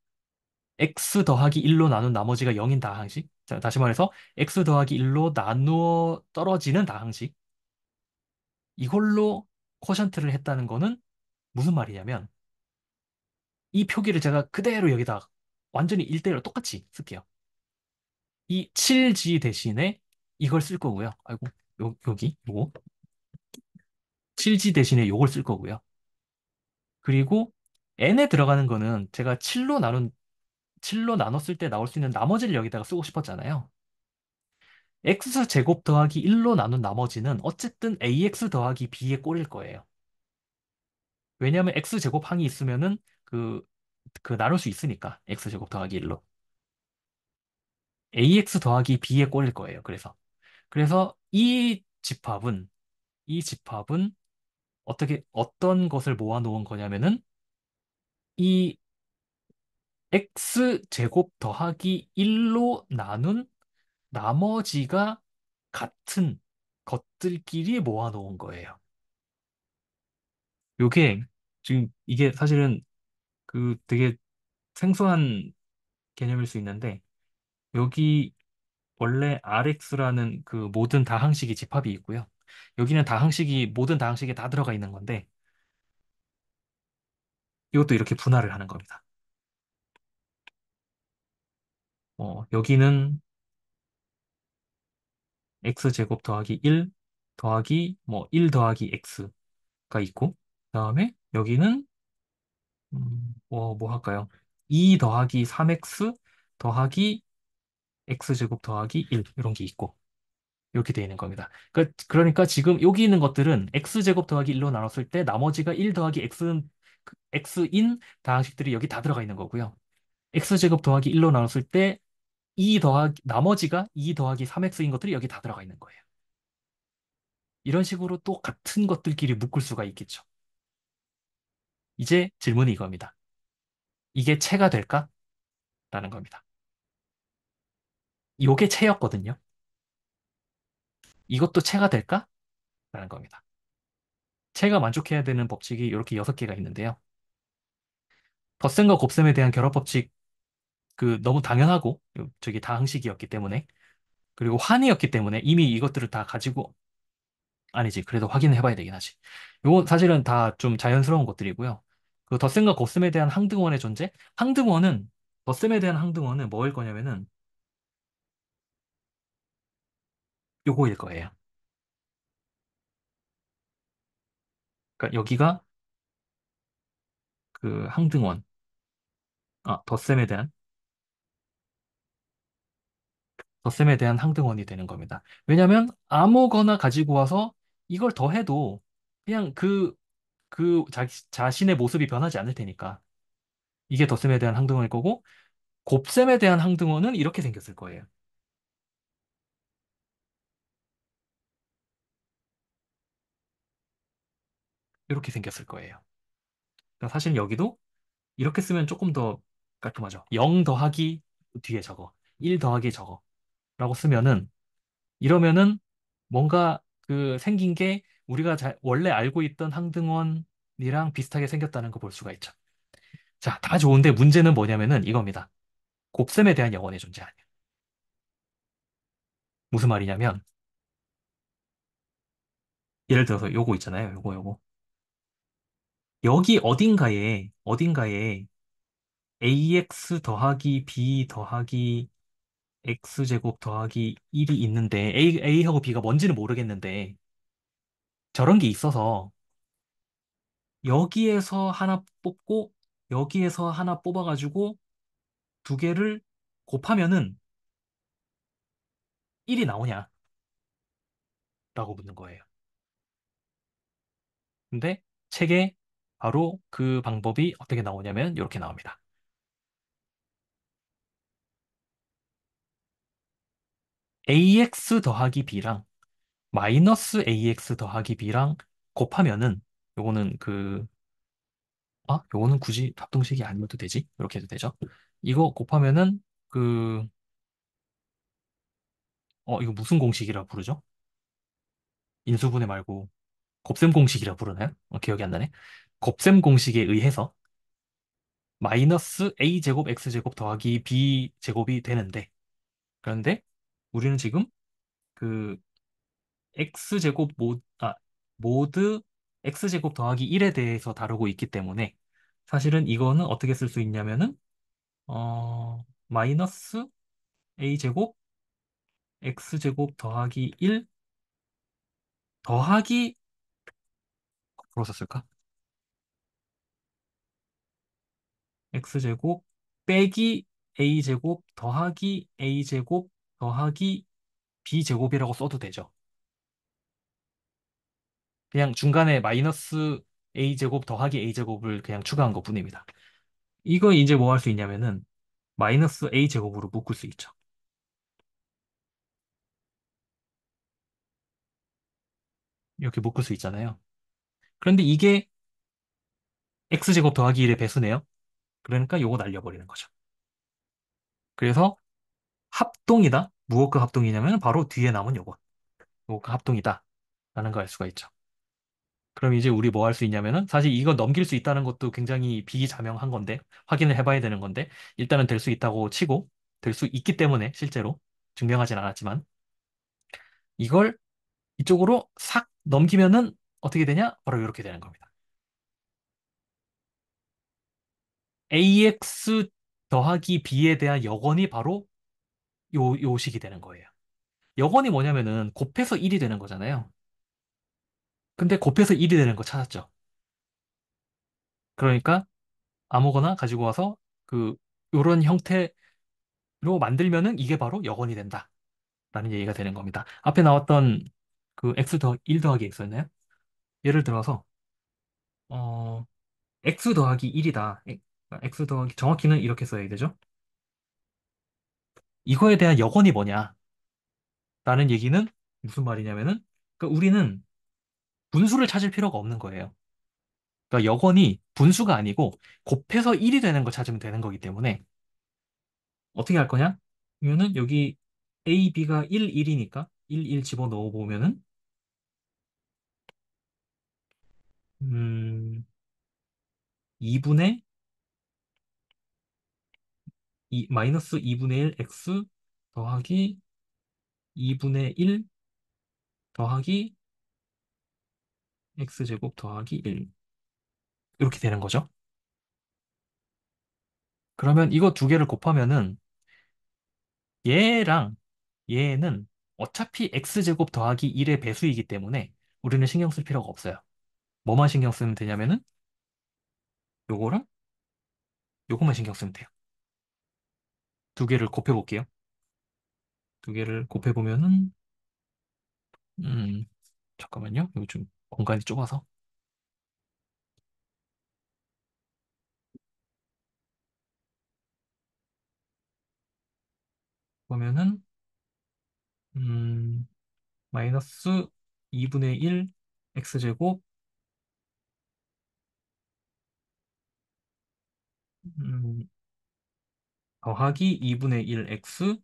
x 더하기 1로 나눈 나머지가 0인 다항식. 자, 다시 말해서 x 더하기 1로 나누어 떨어지는 다항식. 이걸로 쿼션트를 했다는 거는 무슨 말이냐면 이 표기를 제가 그대로 여기다 완전히 1대1로 똑같이 쓸게요. 이 7G 대신에 이걸 쓸 거고요. 아이고, 여기, 요거. 7G 대신에 요걸 쓸 거고요. 그리고 n에 들어가는 거는 제가 7로 나눴을 때 나올 수 있는 나머지를 여기다가 쓰고 싶었잖아요. x 제곱 더하기 1로 나눈 나머지는 어쨌든 ax 더하기 b에 꼴일 거예요. 왜냐하면 x 제곱 항이 있으면은 그 나눌 수 있으니까 x 제곱 더하기 1로 ax 더하기 b에 꼴일 거예요. 그래서 이 집합은 어떤 것을 모아놓은 거냐면은 이 x 제곱 더하기 1로 나눈 나머지가 같은 것들끼리 모아놓은 거예요. 요게 지금 이게 사실은 그 되게 생소한 개념일 수 있는데 여기 원래 RX라는 그 모든 다항식이 집합이 있고요. 여기는 모든 다항식이 다 들어가 있는 건데 이것도 이렇게 분할을 하는 겁니다. 여기는 X제곱 더하기 1 더하기 뭐 1 더하기 X가 있고 그다음에 여기는 뭐 할까요? 2 더하기 3X 더하기 X제곱 더하기 1 이런 게 있고 이렇게 되어 있는 겁니다. 그러니까 지금 여기 있는 것들은 x제곱 더하기 1로 나눴을 때 나머지가 1 더하기 x인 다항식들이 여기 다 들어가 있는 거고요. x제곱 더하기 1로 나눴을 때 나머지가 2 더하기 3x인 것들이 여기 다 들어가 있는 거예요. 이런 식으로 또 같은 것들끼리 묶을 수가 있겠죠. 이제 질문이 이겁니다. 이게 체가 될까? 라는 겁니다. 이게 체였거든요. 이것도 체가 될까? 라는 겁니다. 체가 만족해야 되는 법칙이 이렇게 6개가 있는데요. 덧셈과 곱셈에 대한 결합 법칙 너무 당연하고 저기 다항식이었기 때문에 그리고 환이었기 때문에 이미 이것들을 다 가지고 아니지 그래도 확인을 해봐야 되긴 하지. 요거 사실은 다 좀 자연스러운 것들이고요. 그 덧셈과 곱셈에 대한 항등원의 존재 항등원은 덧셈에 대한 항등원은 뭐일 거냐면은 요거일 거예요. 그러니까 여기가 그 항등원 덧셈에 대한 항등원이 되는 겁니다. 왜냐하면 아무거나 가지고 와서 이걸 더해도 그냥 자신의 모습이 변하지 않을 테니까. 이게 덧셈에 대한 항등원일 거고, 곱셈에 대한 항등원은 이렇게 생겼을 거예요. 이렇게 생겼을 거예요. 그러니까 사실 여기도 이렇게 쓰면 조금 더 깔끔하죠. 0 더하기 뒤에 저거, 1 더하기 저거 라고 쓰면은, 이러면은 뭔가 생긴 게 우리가 원래 알고 있던 항등원이랑 비슷하게 생겼다는 거 볼 수가 있죠. 자, 다 좋은데 문제는 뭐냐면은 이겁니다. 곱셈에 대한 영원의 존재 아니에요. 무슨 말이냐면, 예를 들어서 요거 있잖아요. 요거. 여기 어딘가에 ax 더하기 b 더하기 x제곱 더하기 1이 있는데 a하고 b가 뭔지는 모르겠는데 저런 게 있어서 여기에서 하나 뽑고 여기에서 하나 뽑아가지고 두 개를 곱하면은 1이 나오냐라고 묻는 거예요. 근데 책에 바로 그 방법이 어떻게 나오냐면 이렇게 나옵니다. ax 더하기 b랑 마이너스 ax 더하기 b랑 곱하면은 요거는 요거는 굳이 합동식이 아니어도 되지? 이렇게 해도 되죠? 이거 곱하면은 이거 무슨 공식이라 부르죠? 인수분해 말고 곱셈 공식이라 부르나요? 기억이 안 나네. 곱셈 공식에 의해서 마이너스 a제곱 x제곱 더하기 b제곱이 되는데 그런데 우리는 지금 그 x제곱 모드 x제곱 더하기 1에 대해서 다루고 있기 때문에 사실은 이거는 어떻게 쓸 수 있냐면은 마이너스 a제곱 x제곱 더하기 1 더하기 거꾸로 썼을까? x제곱 빼기 a제곱 더하기 a제곱 더하기 b제곱이라고 써도 되죠. 그냥 중간에 마이너스 a제곱 더하기 a제곱을 그냥 추가한 것뿐입니다. 이거 이제 뭐 할 수 있냐면은 마이너스 a제곱으로 묶을 수 있죠. 이렇게 묶을 수 있잖아요. 그런데 이게 x제곱 더하기 1의 배수네요. 그러니까 요거 날려버리는 거죠. 그래서 합동이다. 무엇과 합동이냐면 바로 뒤에 남은 요거. 요거가 합동이다. 라는 걸 알 수가 있죠. 그럼 이제 우리 뭐 할 수 있냐면은 사실 이거 넘길 수 있다는 것도 굉장히 비자명한 건데 확인을 해봐야 되는 건데 일단은 될 수 있다고 치고 될 수 있기 때문에 실제로 증명하진 않았지만 이걸 이쪽으로 싹 넘기면은 어떻게 되냐? 바로 이렇게 되는 겁니다. ax 더하기 b에 대한 역원이 바로 요 식이 되는 거예요. 역원이 뭐냐면은 곱해서 1이 되는 거잖아요. 근데 곱해서 1이 되는 거 찾았죠. 그러니까 아무거나 가지고 와서 그 요런 형태로 만들면은 이게 바로 역원이 된다라는 얘기가 되는 겁니다. 앞에 나왔던 그 x 더 1 더하기 x였나요? 예를 들어서 어 x 더하기 1이다. x 더하기 정확히는 이렇게 써야 되죠. 이거에 대한 역원이 뭐냐라는 얘기는 무슨 말이냐면은 그러니까 우리는 분수를 찾을 필요가 없는 거예요. 그러니까 역원이 분수가 아니고 곱해서 1이 되는 걸 찾으면 되는 거기 때문에 어떻게 할 거냐? 그러면은 여기 A, B가 1, 1이니까 1, 1 집어넣어 보면은 2분의 마이너스 2분의 1 x 더하기 2분의 1 더하기 x제곱 더하기 1 이렇게 되는 거죠. 그러면 이거 두 개를 곱하면은 얘랑 얘는 어차피 x제곱 더하기 1의 배수이기 때문에 우리는 신경 쓸 필요가 없어요. 뭐만 신경 쓰면 되냐면은 요거랑 요거만 신경 쓰면 돼요. 두 개를 곱해 볼게요. 두 개를 곱해 보면은 음 잠깐만요. 여기 좀 공간이 좁아서 보면은 음 마이너스 2분의 1 x제곱 음, 더하기 2분의 1 x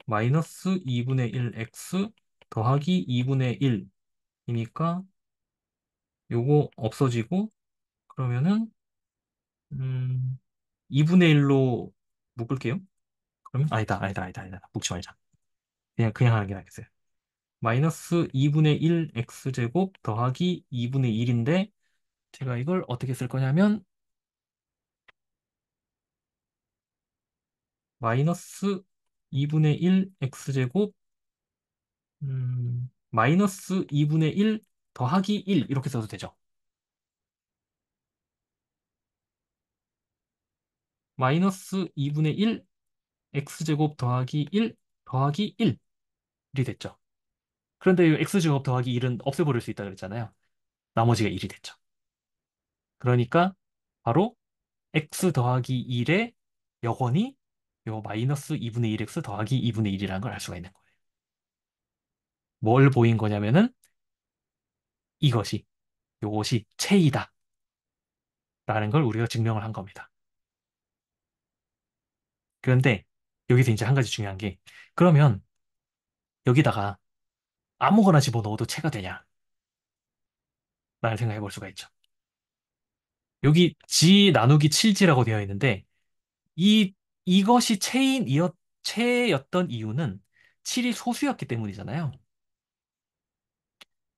마이너스 2분의 1 x 더하기 2분의 1이니까 요거 없어지고 그러면은 음 2분의 1로 묶을게요. 그러면 아니다. 묶지 말자. 그냥 하는 게 낫겠어요. 마이너스 2분의 1 x제곱 더하기 2분의 1인데 제가 이걸 어떻게 쓸 거냐면 마이너스 2분의 1 x제곱 마이너스 2분의 1 더하기 1 이렇게 써도 되죠. 마이너스 2분의 1 x제곱 더하기 1 더하기 1이 됐죠. 그런데 이 x제곱 더하기 1은 없애버릴 수 있다 그랬잖아요. 나머지가 1이 됐죠. 그러니까 바로 x 더하기 1의 역원이 요 마이너스 2분의 1x 더하기 2분의 1이라는 걸 알 수가 있는 거예요. 뭘 보인 거냐면은 이것이 요것이 체이다 라는 걸 우리가 증명을 한 겁니다. 그런데 여기서 이제 한 가지 중요한 게 그러면 여기다가 아무거나 집어넣어도 체가 되냐? 라는 생각해 볼 수가 있죠. 여기 G 나누기 7G라고 되어 있는데 이것이 체였던 이유는 7이 소수였기 때문이잖아요.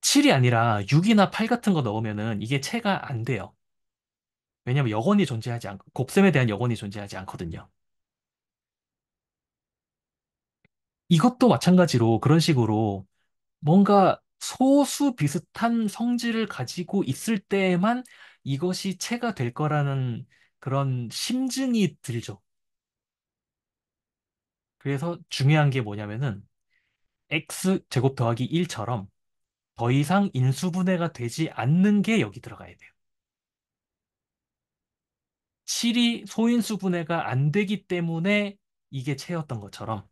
7이 아니라 6이나 8 같은 거 넣으면은 이게 체가 안 돼요. 왜냐하면 여건이 존재하지 않고, 곱셈에 대한 여건이 존재하지 않거든요. 이것도 마찬가지로 그런 식으로 뭔가 소수 비슷한 성질을 가지고 있을 때에만 이것이 체가 될 거라는 그런 심증이 들죠. 그래서 중요한 게 뭐냐면은 x 제곱 더하기 1처럼 더 이상 인수분해가 되지 않는 게 여기 들어가야 돼요. 7이 소인수분해가 안 되기 때문에 이게 체였던 것처럼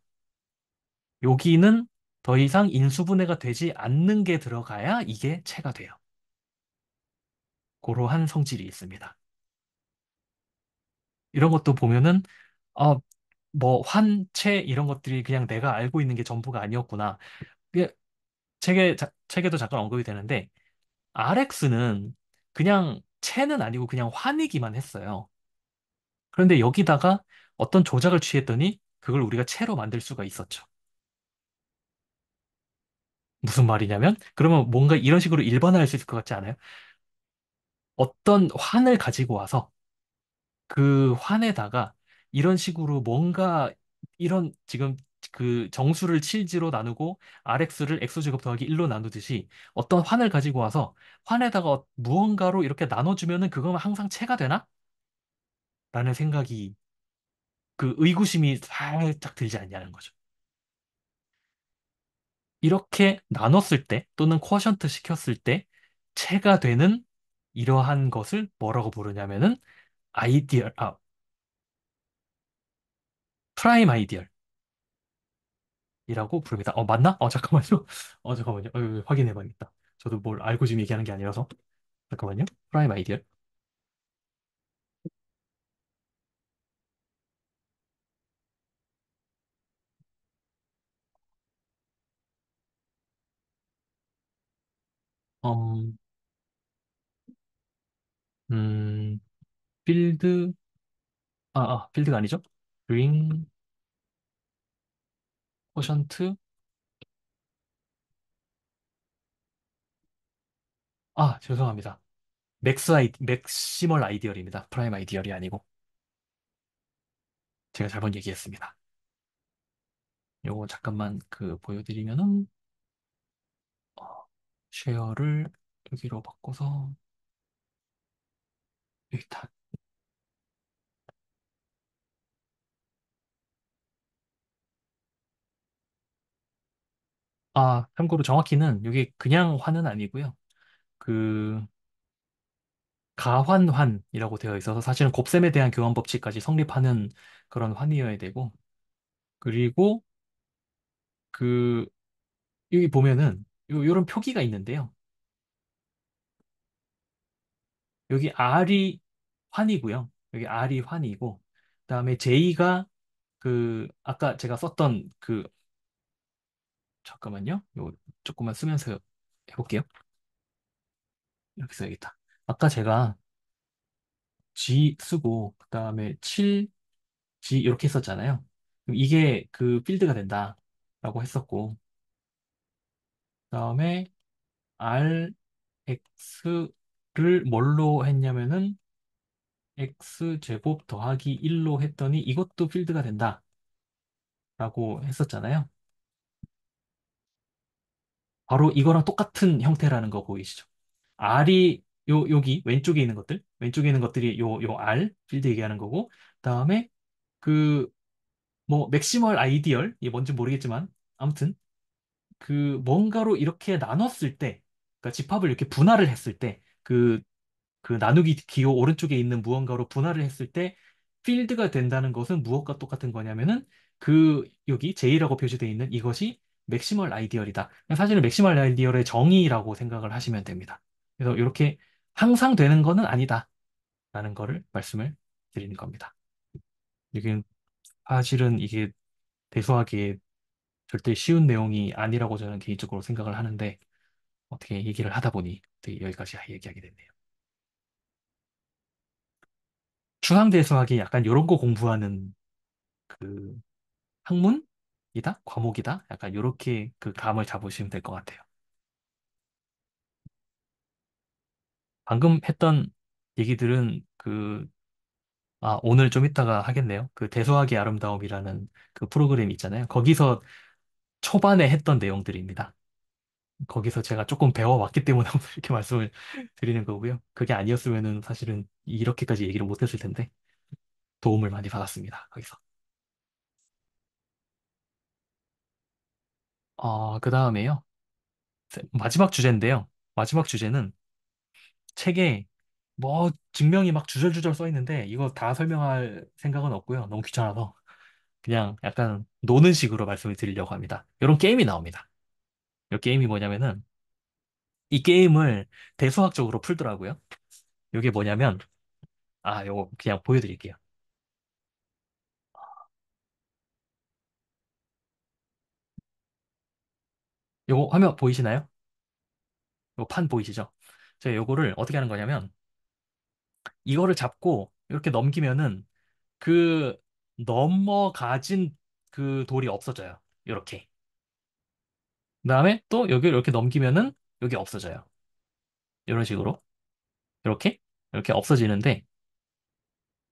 여기는 더 이상 인수분해가 되지 않는 게 들어가야 이게 체가 돼요. 그러한 성질이 있습니다. 이런 것도 보면은 어, 뭐 환체 이런 것들이 그냥 내가 알고 있는 게 전부가 아니었구나. 이게 책에도 잠깐 언급이 되는데 RX는 그냥 체는 아니고 그냥 환이기만 했어요. 그런데 여기다가 어떤 조작을 취했더니 그걸 우리가 체로 만들 수가 있었죠. 무슨 말이냐면 그러면 뭔가 이런 식으로 일반화할 수 있을 것 같지 않아요? 어떤 환을 가지고 와서 그 환에다가 이런 식으로 뭔가 이런 지금 그 정수를 7지로 나누고 RX를 X제곱 더하기 1로 나누듯이 어떤 환을 가지고 와서 환에다가 무언가로 이렇게 나눠주면은 그거는 항상 체가 되나? 라는 생각이 그 의구심이 살짝 들지 않냐는 거죠. 이렇게 나눴을 때 또는 쿼션트 시켰을 때 체가 되는 이러한 것을 뭐라고 부르냐면은 아이디얼, 프라임 아이디얼이라고 부릅니다. 맞나? 잠깐만요. 잠깐만요. 확인해봐야겠다. 저도 뭘 알고 지금 얘기하는 게 아니라서. 잠깐만요. 프라임 아이디얼. 음, 음, 필드, 필드가 아니죠? 링, 쿼션트, 죄송합니다. 맥시멀 아이디얼입니다. 프라임 아이디얼이 아니고. 제가 잘못 얘기했습니다. 요거 잠깐만 보여드리면은, 어, 쉐어를 여기로 바꿔서, 여기 다, 참고로 정확히는 여기 그냥 환은 아니고요. 그, 가환환이라고 되어 있어서 사실은 곱셈에 대한 교환 법칙까지 성립하는 그런 환이어야 되고, 그리고 그, 여기 보면은, 요런 표기가 있는데요. 여기 R이 환이고요. 여기 R이 환이고, 그다음에 J가 아까 제가 썼던 잠깐만요. 조금만 쓰면서 해볼게요. 이렇게 써야겠다. 아까 제가 G 쓰고, 그다음에 7G 이렇게 했었잖아요. 그럼 이게 그 필드가 된다라고 했었고, 그다음에 RX를 뭘로 했냐면은 X제곱 더하기 1로 했더니 이것도 필드가 된다라고 했었잖아요. 바로 이거랑 똑같은 형태라는 거 보이시죠? R이 여기 왼쪽에 있는 것들이 요 R 필드 얘기하는 거고, 그다음에 그 뭐 맥시멀 아이디얼 이게 뭔지 모르겠지만 아무튼 뭔가로 이렇게 나눴을 때, 그러니까 집합을 이렇게 분할을 했을 때 그 나누기 기호 오른쪽에 있는 무언가로 분할을 했을 때 필드가 된다는 것은 무엇과 똑같은 거냐면은 여기 J라고 표시되어 있는 이것이 맥시멀 아이디얼이다. 사실은 맥시멀 아이디얼의 정의라고 생각을 하시면 됩니다. 그래서 이렇게 항상 되는 거는 아니다라는 거를 말씀을 드리는 겁니다. 이게 사실은 이게 대소하기에 절대 쉬운 내용이 아니라고 저는 개인적으로 생각을 하는데 어떻게 얘기를 하다 보니 어떻게 여기까지 얘기하게 됐네요. 추상대수학이 약간 이런 거 공부하는 그 학문이다? 과목이다? 약간 이렇게 그 감을 잡으시면 될 것 같아요. 방금 했던 얘기들은 그, 오늘 좀 이따가 하겠네요. 그 대소하기 아름다움이라는 그 프로그램 있잖아요. 거기서 초반에 했던 내용들입니다. 거기서 제가 조금 배워왔기 때문에 이렇게 말씀을 드리는 거고요. 그게 아니었으면은 사실은 이렇게까지 얘기를 못했을 텐데 도움을 많이 받았습니다. 거기서. 그 다음에요. 마지막 주제인데요. 마지막 주제는 책에 뭐 증명이 막 주절주절 써 있는데 이거 다 설명할 생각은 없고요. 너무 귀찮아서 그냥 약간 노는 식으로 말씀을 드리려고 합니다. 이런 게임이 나옵니다. 이 게임이 뭐냐면은 이 게임을 대수학적으로 풀더라고요. 이게 뭐냐면 요거 그냥 보여드릴게요. 요거 화면 보이시나요? 요 판 보이시죠? 제가 요거를 어떻게 하는 거냐면 이거를 잡고 이렇게 넘기면은 그 넘어가진 그 돌이 없어져요. 이렇게. 그다음에 또 여기를 이렇게 넘기면은 여기 없어져요. 이런 식으로. 이렇게 이렇게 없어지는데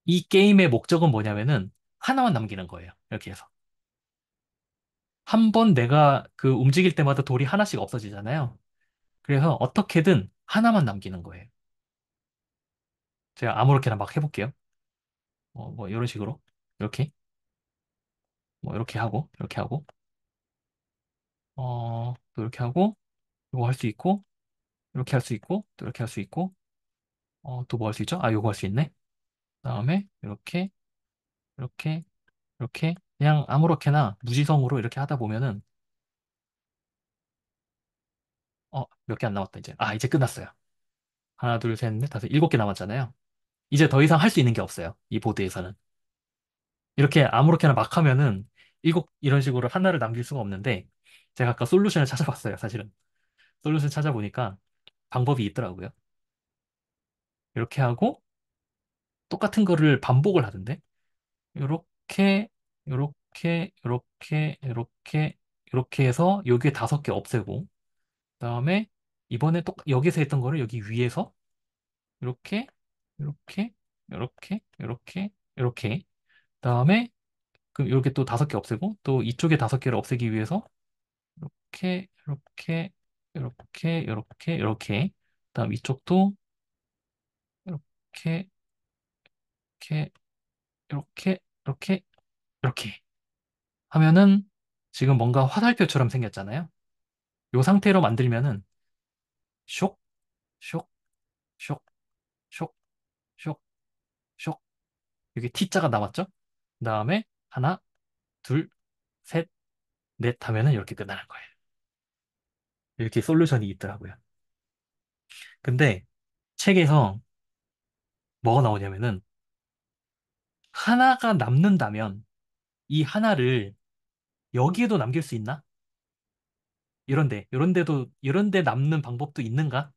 이 게임의 목적은 뭐냐면은 하나만 남기는 거예요. 이렇게 해서. 한 번 내가 그 움직일 때마다 돌이 하나씩 없어지잖아요. 그래서 어떻게든 하나만 남기는 거예요. 제가 아무렇게나 막 해볼게요. 뭐 이런 식으로. 이렇게. 뭐 이렇게 하고 이렇게 하고 또 이렇게 하고 이거 할 수 있고 이렇게 할 수 있고 또 이렇게 할 수 있고 또 뭐 할 수 있죠? 요거 할 수 있네. 그다음에 이렇게 이렇게 이렇게 그냥 아무렇게나 무지성으로 이렇게 하다 보면은 몇 개 안 남았다 이제. 이제 끝났어요. 하나, 둘, 셋, 넷, 다섯, 일곱 개 남았잖아요. 이제 더 이상 할 수 있는 게 없어요. 이 보드에서는. 이렇게 아무렇게나 막 하면은 일곱 이런 식으로 하나를 남길 수가 없는데 제가 아까 솔루션을 찾아봤어요, 사실은. 솔루션 찾아보니까 방법이 있더라고요. 이렇게 하고 똑같은 거를 반복을 하던데 요렇게 요렇게 요렇게 요렇게 요렇게 해서 여기에 다섯 개 없애고 그다음에 이번에 또 여기서 했던 거를 여기 위에서 이렇게 이렇게 이렇게 이렇게 이렇게 그다음에 그럼 이렇게 또 다섯 개 없애고 또 이쪽에 다섯 개를 없애기 위해서 이렇게 이렇게 이렇게 이렇게 이렇게 그다음 이쪽도 이렇게 이렇게 이렇게 이렇게 이렇게 하면은 지금 뭔가 화살표처럼 생겼잖아요. 이 상태로 만들면은 쇽, 쇽, 쇽, 쇽, 쇽, 쇽 여기 T자가 남았죠? 그 다음에 하나, 둘, 셋, 넷 하면은 이렇게 끝나는 거예요. 이렇게 솔루션이 있더라고요. 근데 책에서 뭐가 나오냐면은 하나가 남는다면 이 하나를 여기에도 남길 수 있나? 이런데 남는 방법도 있는가?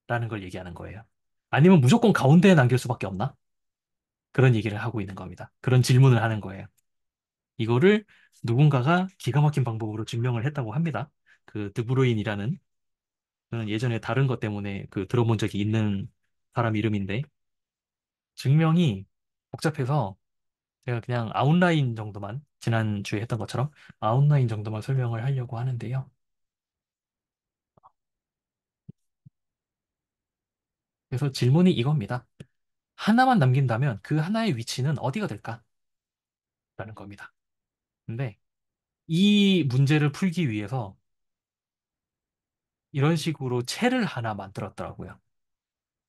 라는 걸 얘기하는 거예요. 아니면 무조건 가운데에 남길 수밖에 없나? 그런 얘기를 하고 있는 겁니다. 그런 질문을 하는 거예요. 이거를 누군가가 기가 막힌 방법으로 증명을 했다고 합니다. 그 드브로인이라는 저는 예전에 다른 것 때문에 그 들어본 적이 있는 사람 이름인데 증명이 복잡해서 제가 그냥 아웃라인 정도만 지난주에 했던 것처럼 아웃라인 정도만 설명을 하려고 하는데요. 그래서 질문이 이겁니다. 하나만 남긴다면 그 하나의 위치는 어디가 될까? 라는 겁니다. 근데 이 문제를 풀기 위해서 이런 식으로 채를 하나 만들었더라고요.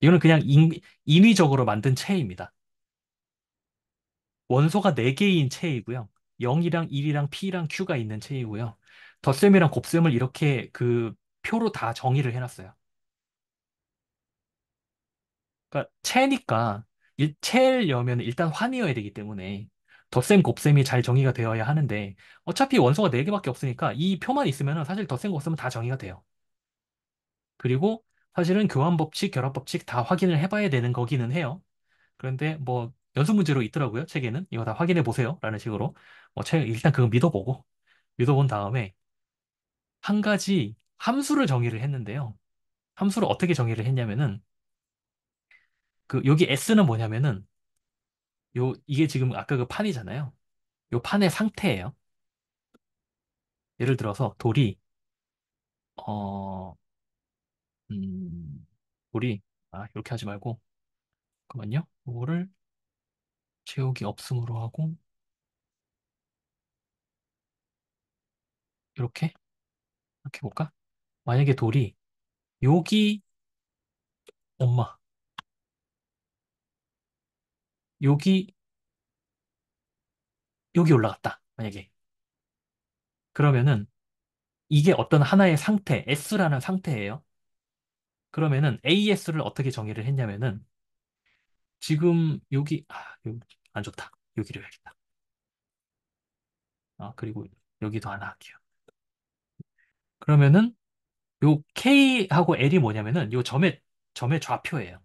이거는 그냥 인위적으로 만든 체입니다. 원소가 4개인 체이고요. 0이랑 1이랑 P랑 Q가 있는 체이고요. 덧셈이랑 곱셈을 이렇게 그 표로 다 정의를 해놨어요. 그러니까 체니까 체려면 일단 환이어야 되기 때문에 덧셈, 곱셈이 잘 정의가 되어야 하는데 어차피 원소가 4개밖에 없으니까 이 표만 있으면 사실 덧셈, 곱셈은 다 정의가 돼요. 그리고 사실은 교환 법칙, 결합 법칙 다 확인을 해봐야 되는 거기는 해요. 그런데 뭐 연습 문제로 있더라고요. 책에는 이거 다 확인해 보세요. 라는 식으로 책 일단 그거 믿어보고 믿어본 다음에 한 가지 함수를 정의를 했는데요. 함수를 어떻게 정의를 했냐면은 여기 S는 뭐냐면은, 이게 지금 아까 그 판이잖아요. 요 판의 상태예요. 예를 들어서 어, 음, 돌이, 이렇게 하지 말고, 잠깐만요. 이거를 채우기 없음으로 하고, 이렇게, 이렇게 볼까? 만약에 돌이, 여기, 엄마, 여기, 여기 올라갔다. 만약에. 그러면은, 이게 어떤 하나의 상태, S라는 상태예요. 그러면은 AS를 어떻게 정의를 했냐면은, 지금 여기 안 좋다. 여기를 해야겠다. 그리고 여기도 하나 할게요. 그러면은 요 K하고 L이 뭐냐면은 요 점의 좌표예요.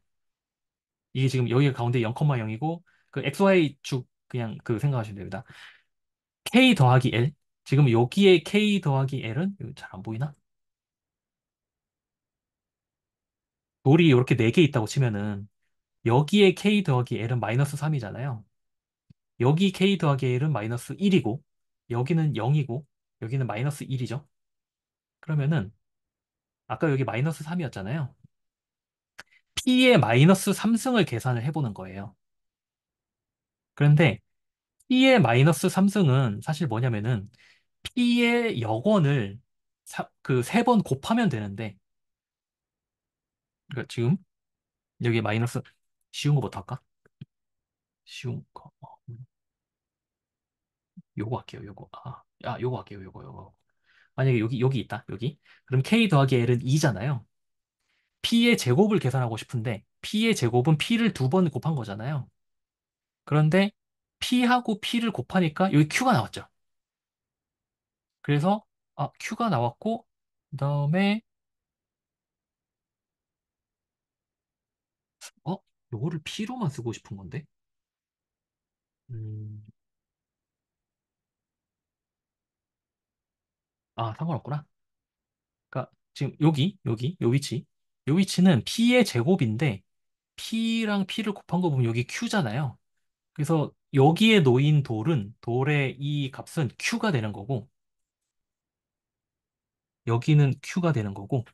이게 지금 여기가 가운데 0,0이고 그 XY 축 그냥 생각하시면 됩니다. K 더하기 L. 지금 여기에 K 더하기 L은 잘 안 보이나? 돌이 이렇게 4개 있다고 치면은 여기에 K 더하기 L은 마이너스 3이잖아요. 여기 K 더하기 L은 마이너스 1이고 여기는 0이고 여기는 마이너스 1이죠. 그러면은 아까 여기 마이너스 3이었잖아요. P의 마이너스 3승을 계산을 해보는 거예요. 그런데 P의 마이너스 3승은 사실 뭐냐면은 P의 여권을 그 3번 곱하면 되는데 그러니까 지금 여기 마이너스 쉬운 거부터 할까? 쉬운 거 요거 할게요. 요거 할게요. 요거. 만약에 여기 있다. 여기. 그럼 K 더하기 L은 2잖아요. P의 제곱을 계산하고 싶은데 P의 제곱은 P를 2번 곱한 거잖아요. 그런데 P하고 P를 곱하니까 여기 Q가 나왔죠. 그래서 Q가 나왔고 그다음에 어 요거를 P로만 쓰고 싶은 건데 음, 상관없구나. 그러니까 지금 요 위치 요 위치는 P의 제곱인데 P랑 P를 곱한 거 보면 여기 Q잖아요. 그래서 여기에 놓인 돌의 이 값은 Q가 되는 거고 여기는 Q가 되는 거고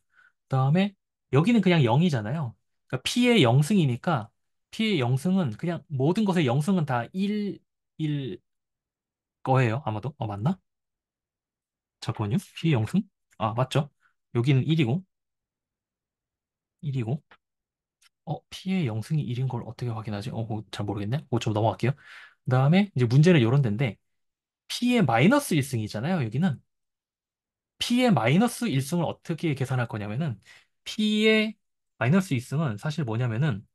그다음에 여기는 그냥 0이잖아요. 그러니까 P의 0승이니까 P의 0승은 그냥 모든 것의 0승은 다 1일 거예요. 아마도. 맞나? 잠깐만요. P의 0승? 맞죠. 여기는 1이고 P의 0승이 1인 걸 어떻게 확인하지? 그거 잘 모르겠네. 그거 좀 넘어갈게요. 그다음에 이제 문제는 이런 데인데 P의 마이너스 1승이잖아요. 여기는. P의 마이너스 1승을 어떻게 계산할 거냐면은 P의 마이너스 1승은 사실 뭐냐면은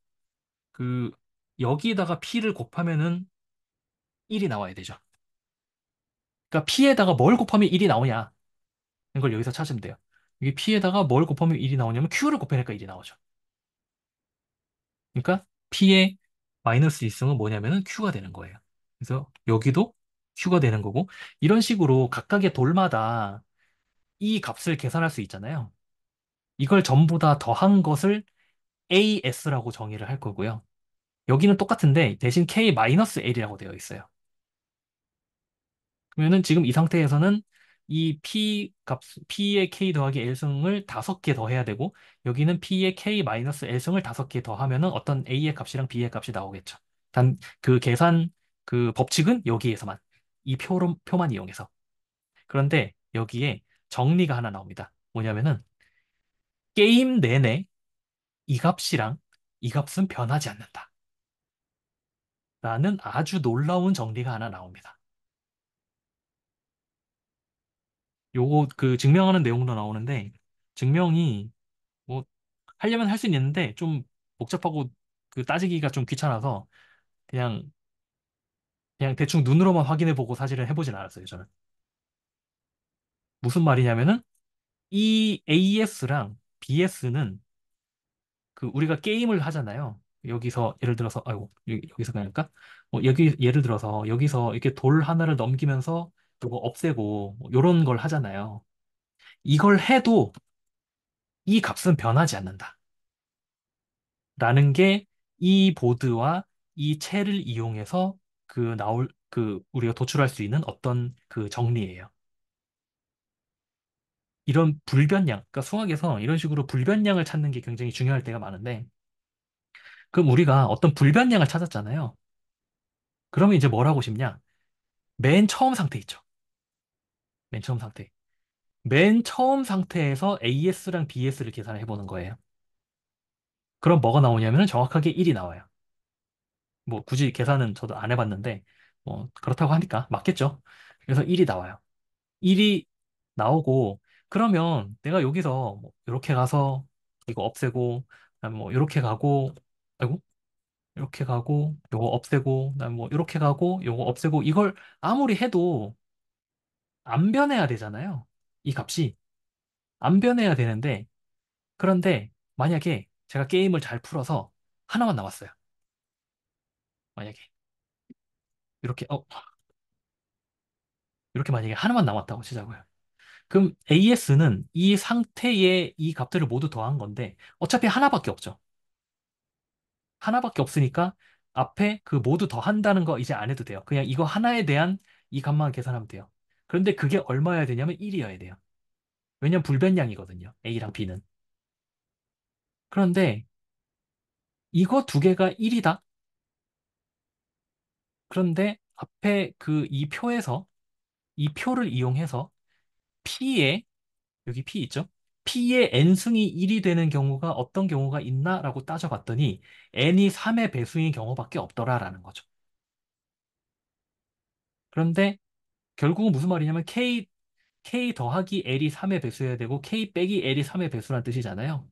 그 여기에다가 P를 곱하면은 1이 나와야 되죠. 그러니까 P에다가 뭘 곱하면 1이 나오냐? 이걸 여기서 찾으면 돼요. 이게 P에다가 뭘 곱하면 1이 나오냐면 Q를 곱하니까 1이 나오죠. 그러니까 P의 마이너스 1승은 뭐냐면은 Q가 되는 거예요. 그래서 여기도 Q가 되는 거고 이런 식으로 각각의 돌마다 이 값을 계산할 수 있잖아요. 이걸 전부 다 더한 것을 AS라고 정의를 할 거고요. 여기는 똑같은데 대신 K-L이라고 되어 있어요. 그러면은 지금 이 상태에서는 이 P의 K 더하기 L승을 5개 더해야 되고 여기는 P의 K-L승을 5개 더하면은 어떤 A의 값이랑 B의 값이 나오겠죠. 단 그 계산 그 법칙은 여기에서만 이 표만 이용해서. 그런데 여기에 정리가 하나 나옵니다. 뭐냐면은 게임 내내 이 값이랑 이 값은 변하지 않는다. 라는 아주 놀라운 정리가 하나 나옵니다. 요거 증명하는 내용도 나오는데 증명이 뭐 하려면 할 수는 있는데 좀 복잡하고 따지기가 좀 귀찮아서 그냥 대충 눈으로만 확인해 보고 사실은 해보진 않았어요, 저는. 무슨 말이냐면은 이 AS랑 BS는 우리가 게임을 하잖아요. 여기서 예를 들어서 아이고 여기서 그냥 할까? 여기 예를 들어서 여기서 이렇게 돌 하나를 넘기면서 그거 없애고 이런 걸 하잖아요. 이걸 해도 이 값은 변하지 않는다. 라는 게 이 보드와 이 채를 이용해서 우리가 도출할 수 있는 어떤 그 정리예요. 이런 불변량, 그러니까 수학에서 이런 식으로 불변량을 찾는 게 굉장히 중요할 때가 많은데, 그럼 우리가 어떤 불변량을 찾았잖아요. 그러면 이제 뭘 하고 싶냐? 맨 처음 상태 있죠. 맨 처음 상태. 맨 처음 상태에서 AS랑 BS를 계산해 보는 거예요. 그럼 뭐가 나오냐면 정확하게 1이 나와요. 뭐 굳이 계산은 저도 안 해봤는데, 뭐 그렇다고 하니까 맞겠죠. 그래서 1이 나와요. 1이 나오고, 그러면 내가 여기서 뭐 이렇게 가서 이거 없애고, 그다음에 뭐 이렇게 가고, 아이고, 이렇게 가고, 요거 없애고, 그다음에 뭐 이렇게 가고, 요거 없애고, 이걸 아무리 해도 안 변해야 되잖아요. 이 값이 안 변해야 되는데, 그런데 만약에 제가 게임을 잘 풀어서 하나만 남았어요. 만약에 이렇게 이렇게 만약에 하나만 남았다고 치자고요. 그럼 AS는 이 상태의 이 값들을 모두 더한 건데 어차피 하나밖에 없죠. 하나밖에 없으니까 앞에 그 모두 더한다는 거 이제 안 해도 돼요. 그냥 이거 하나에 대한 이 값만 계산하면 돼요. 그런데 그게 얼마여야 되냐면 1이어야 돼요. 왜냐면 불변량이거든요. A랑 B는. 그런데 이거 두 개가 1이다. 그런데 앞에 그 이 표에서 이 표를 이용해서 P에 여기 P 있죠? P의 n승이 1이 되는 경우가 어떤 경우가 있나라고 따져봤더니 n이 3의 배수인 경우밖에 없더라라는 거죠. 그런데 결국은 무슨 말이냐면 K 더하기 L이 3의 배수여야 되고 K 빼기 L이 3의 배수란 뜻이잖아요.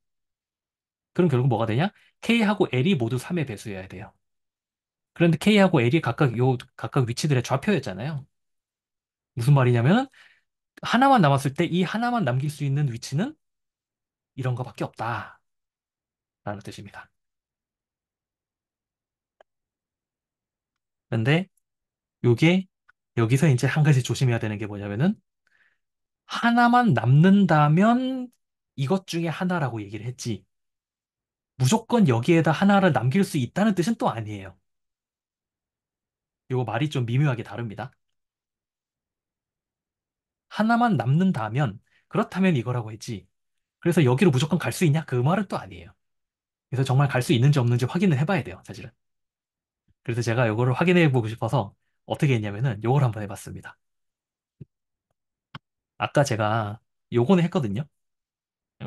그럼 결국 뭐가 되냐? K하고 L이 모두 3의 배수여야 돼요. 그런데 K하고 L이 각각 위치들의 좌표였잖아요. 무슨 말이냐면 하나만 남았을 때 이 하나만 남길 수 있는 위치는 이런 거밖에 없다라는 뜻입니다. 근데 요게 여기서 이제 한 가지 조심해야 되는 게 뭐냐면은 하나만 남는다면 이것 중에 하나라고 얘기를 했지. 무조건 여기에다 하나를 남길 수 있다는 뜻은 또 아니에요. 요거 말이 좀 미묘하게 다릅니다. 하나만 남는다면 그렇다면 이거라고 했지. 그래서 여기로 무조건 갈 수 있냐? 그 말은 또 아니에요. 그래서 정말 갈 수 있는지 없는지 확인을 해봐야 돼요, 사실은. 그래서 제가 요거를 확인해 보고 싶어서 어떻게 했냐면은 요걸 한번 해봤습니다. 아까 제가 요거는 했거든요.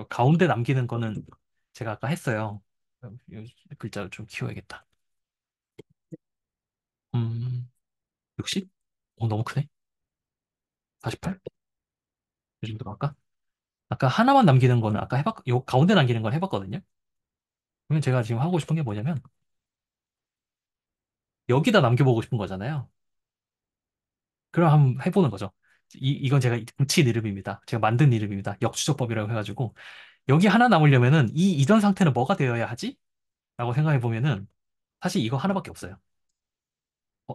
가운데 남기는 거는 제가 아까 했어요. 이 글자를 좀 키워야겠다. 60? 너무 크네. 48? 이 정도로 할까? 아까 하나만 남기는 거는 요 가운데 남기는 걸 해봤거든요. 그러면 제가 지금 하고 싶은 게 뭐냐면 여기다 남겨보고 싶은 거잖아요. 그럼 한번 해보는 거죠. 이건 제가 붙인 이름입니다. 제가 만든 이름입니다. 역추적법이라고 해가지고 여기 하나 남으려면은 이 이전 상태는 뭐가 되어야 하지? 라고 생각해 보면은 사실 이거 하나밖에 없어요.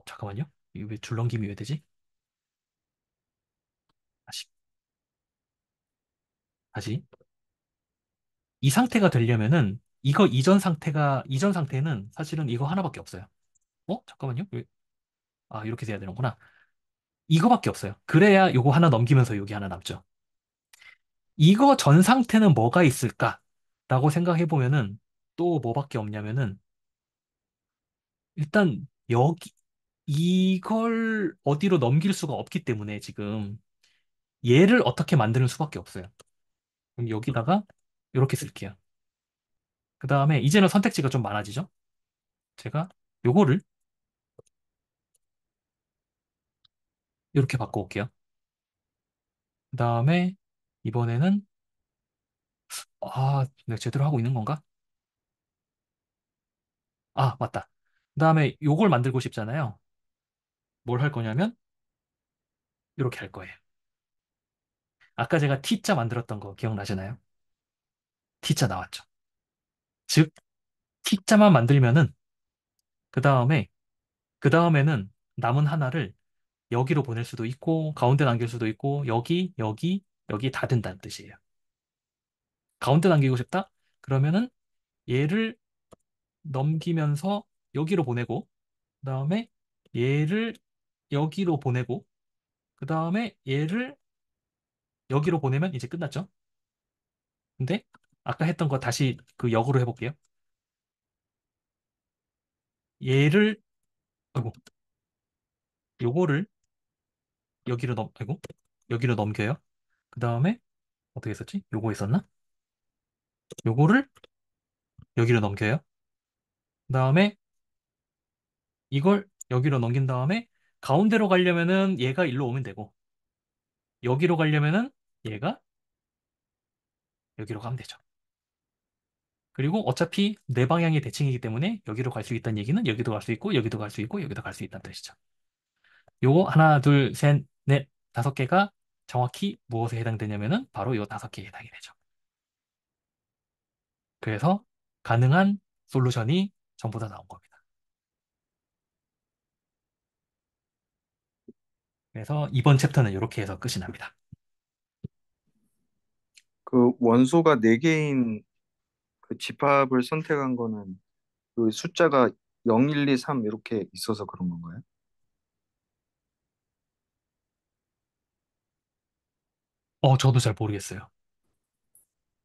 잠깐만요. 이거 왜 줄넘김이 왜 되지? 다시, 다시. 이 상태가 되려면은 이전 상태는 사실은 이거 하나밖에 없어요. 잠깐만요. 이렇게 돼야 되는구나. 이거밖에 없어요. 그래야 요거 하나 넘기면서 여기 하나 남죠. 이거 전 상태는 뭐가 있을까? 라고 생각해 보면은 또 뭐밖에 없냐면은 일단 이걸 어디로 넘길 수가 없기 때문에 지금 얘를 어떻게 만드는 수밖에 없어요. 그럼 여기다가 이렇게 쓸게요. 그 다음에 이제는 선택지가 좀 많아지죠? 제가 요거를 이렇게 바꿔올게요. 그 다음에 이번에는 내가 제대로 하고 있는 건가? 맞다. 그 다음에 요걸 만들고 싶잖아요. 뭘 할 거냐면 이렇게 할 거예요. 아까 제가 T자 만들었던 거 기억나시나요? T자 나왔죠. 즉, T자만 만들면은 그 다음에 그 다음에는 남은 하나를 여기로 보낼 수도 있고 가운데 남길 수도 있고 여기 다 된다는 뜻이에요. 가운데 남기고 싶다? 그러면은 얘를 넘기면서 여기로 보내고, 그 다음에 얘를 여기로 보내고, 그 다음에 얘를 여기로 보내면 이제 끝났죠? 근데 아까 했던 거 다시 그 역으로 해볼게요. 얘를, 아이고, 요거를 아이고, 여기로 넘겨요. 그 다음에 어떻게 했었지? 요거 있었나? 요거를 여기로 넘겨요. 그 다음에 이걸 여기로 넘긴 다음에 가운데로 가려면은 얘가 일로 오면 되고, 여기로 가려면은 얘가 여기로 가면 되죠. 그리고 어차피 네 방향이 대칭이기 때문에 여기로 갈 수 있다는 얘기는 여기도 갈 수 있고, 여기도 갈 수 있고, 여기도 갈 수 있다는 뜻이죠. 요거 하나, 둘, 셋, 넷, 다섯 개가 정확히 무엇에 해당되냐면은 바로 요 다섯 개에 해당이 되죠. 그래서 가능한 솔루션이 전부 다 나온 겁니다. 그래서 이번 챕터는 이렇게 해서 끝이 납니다. 그 원소가 네개인 그 집합을 선택한 거는 그 숫자가 0, 1, 2, 3 이렇게 있어서 그런 건가요? 저도 잘 모르겠어요.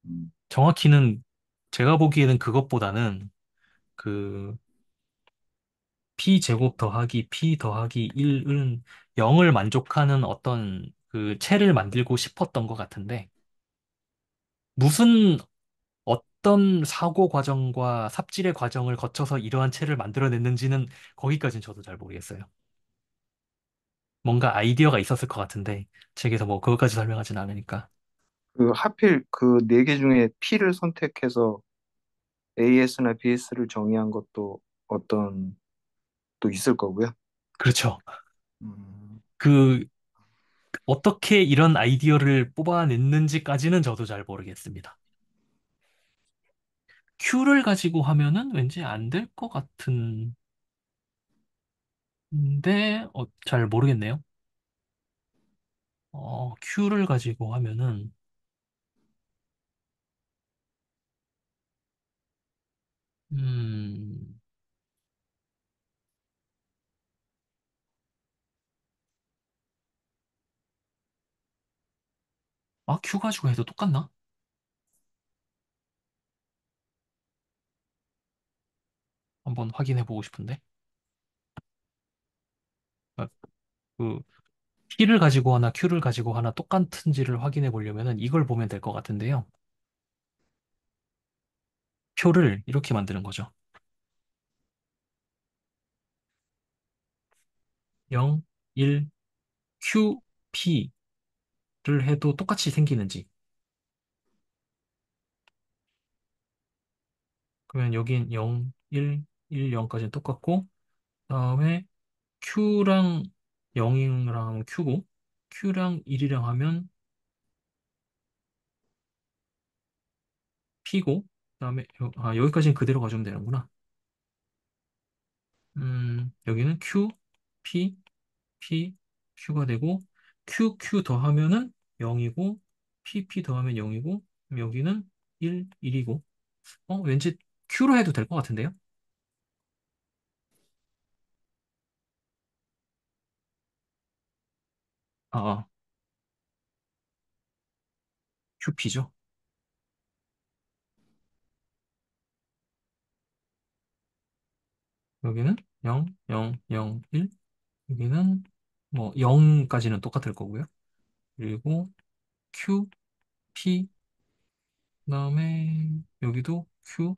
음, 정확히는 제가 보기에는 그것보다는 그 p 제곱 더하기 p 더하기 1은 0을 만족하는 어떤 그 체를 만들고 싶었던 것 같은데 무슨 어떤 사고 과정과 삽질의 과정을 거쳐서 이러한 체를 만들어냈는지는 거기까지는 저도 잘 모르겠어요. 뭔가 아이디어가 있었을 것 같은데 책에서 뭐 그것까지 설명하진 않으니까. 그 하필 그 네 개 중에 P를 선택해서 AS나 BS를 정의한 것도 어떤 또 있을 거고요. 그렇죠. 음, 그 어떻게 이런 아이디어를 뽑아냈는지까지는 저도 잘 모르겠습니다. Q를 가지고 하면은 왠지 안 될 것 같은데 잘 모르겠네요. Q를 가지고 하면은 음, Q 가지고 해도 똑같나? 한번 확인해 보고 싶은데. 아, 그 P를 가지고 하나 Q를 가지고 하나 똑같은지를 확인해 보려면은 이걸 보면 될 것 같은데요. 표를 이렇게 만드는 거죠. 0, 1, Q, P를 해도 똑같이 생기는지. 그러면 여긴 0, 1, 1, 0까지는 똑같고, 그다음에 Q랑 0이랑 하면 Q고, Q랑 1이랑 하면 P고, 그다음에 여기까지는 그대로 가져오면 되는구나. 여기는 Q, P, P, Q가 되고, Q 더하면은 0이고, P 더하면 0이고, 여기는 1, 1이고, 왠지 Q로 해도 될 것 같은데요? 아, QP죠. 여기는 0, 0, 0, 1, 여기는 뭐 0까지는 똑같을 거고요. 그리고 Q, P, 그다음에 여기도 Q,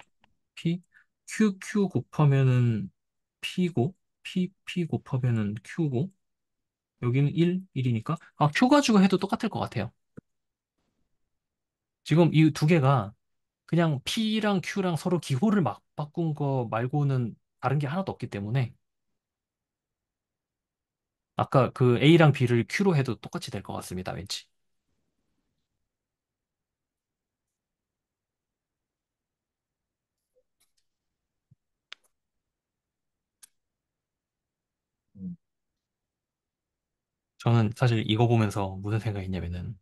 P, Q 곱하면은 P고, P 곱하면은 Q고, 여기는 1, 1이니까, Q 가지고 해도 똑같을 것 같아요. 지금 이 두 개가 그냥 P랑 Q랑 서로 기호를 막 바꾼 거 말고는 다른 게 하나도 없기 때문에, 아까 그 A랑 B를 Q로 해도 똑같이 될 것 같습니다, 왠지. 음, 저는 사실 이거 보면서 무슨 생각했냐면은,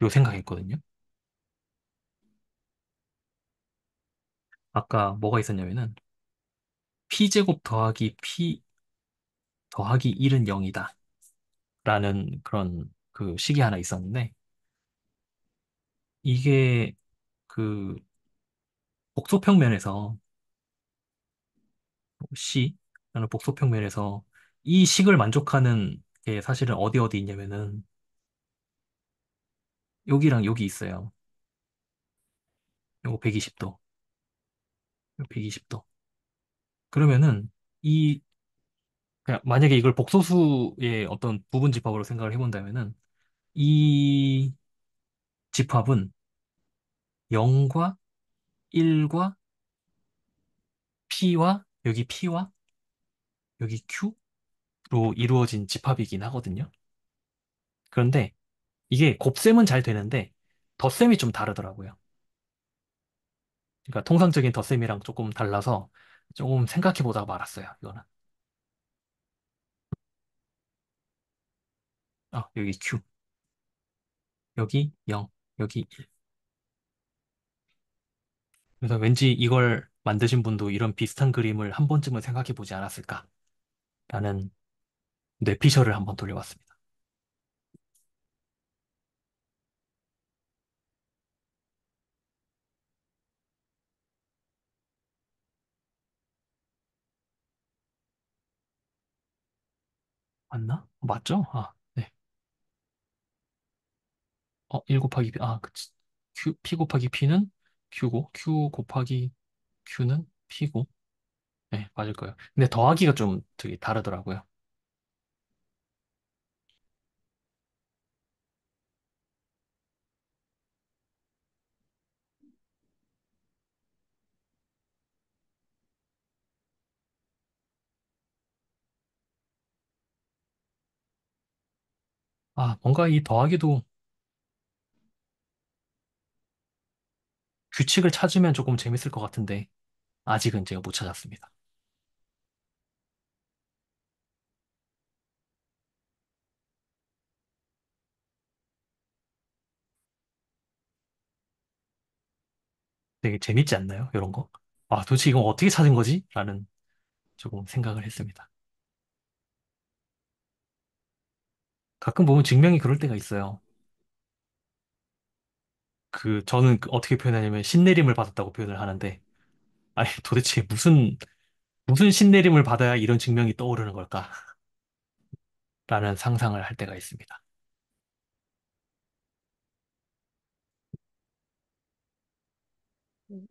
요 생각했거든요. 아까 뭐가 있었냐면은 P제곱 더하기 P 더하기 1은 0이다. 라는 그런 그 식이 하나 있었는데 이게 그 복소평면에서 C라는 복소평면에서 이 식을 만족하는 게 사실은 어디 어디 있냐면은 여기랑 여기 있어요. 요거 120도, 요 120도. 그러면은 이 그냥 만약에 이걸 복소수의 어떤 부분 집합으로 생각을 해본다면은 이 집합은 0과 1과 P와 여기 P와 여기 Q로 이루어진 집합이긴 하거든요. 그런데 이게 곱셈은 잘 되는데 덧셈이 좀 다르더라고요. 그러니까 통상적인 덧셈이랑 조금 달라서 조금 생각해 보다가 말았어요. 이거는. 여기 Q, 여기 0, 여기 1. 그래서 왠지 이걸 만드신 분도 이런 비슷한 그림을 한 번쯤은 생각해 보지 않았을까라는 뇌피셜을 한번 돌려봤습니다. 맞나? 맞죠? 네. 1 곱하기 P, 그치. P 곱하기 P는 Q고, Q 곱하기 Q는 P고, 네, 맞을 거예요. 근데 더하기가 좀 되게 다르더라고요. 뭔가 이 더하기도 규칙을 찾으면 조금 재밌을 것 같은데, 아직은 제가 못 찾았습니다. 되게 재밌지 않나요? 이런 거? 도대체 이건 어떻게 찾은 거지? 라는 조금 생각을 했습니다. 가끔 보면 증명이 그럴 때가 있어요. 저는 어떻게 표현하냐면 신내림을 받았다고 표현을 하는데, 아니, 도대체 무슨 신내림을 받아야 이런 증명이 떠오르는 걸까? 라는 상상을 할 때가 있습니다. 음,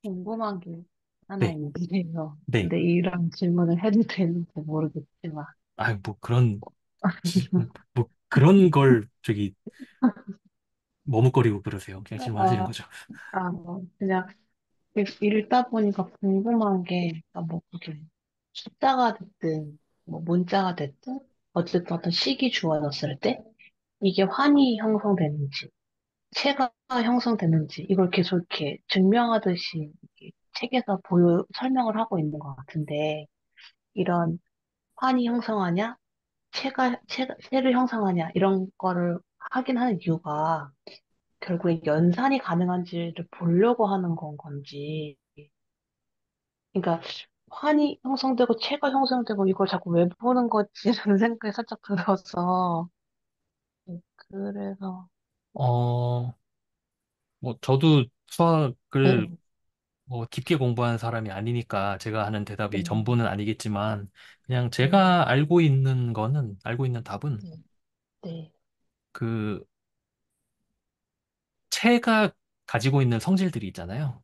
궁금한 게 하나 네, 있는데요. 네. 근데 이런 질문을 해도 되는지 모르겠지만. 뭐 그런 걸 머뭇거리고 그러세요. 그냥 질문하시는 아, 거죠. 그냥 읽다 보니까 궁금한 게, 뭐, 그게 숫자가 됐든, 뭐, 문자가 됐든, 어쨌든 어떤 식이 주어졌을 때, 이게 환이 형성되는지, 체가 형성되는지, 이걸 계속 이렇게 증명하듯이 이렇게 책에서 설명을 하고 있는 것 같은데, 이런 환이 형성하냐, 체를 형성하냐, 이런 거를 확인하는 이유가 결국에 연산이 가능한지를 보려고 하는 건 건지, 그러니까 환이 형성되고 체가 형성되고 이걸 자꾸 왜 보는 거지라는 생각이 살짝 들어서, 그래서, 어, 저도 수학을 네, 깊게 공부한 사람이 아니니까 제가 하는 대답이 네, 전부는 아니겠지만, 그냥 네, 제가 알고 있는 답은, 네, 네, 그, 체가 가지고 있는 성질들이 있잖아요.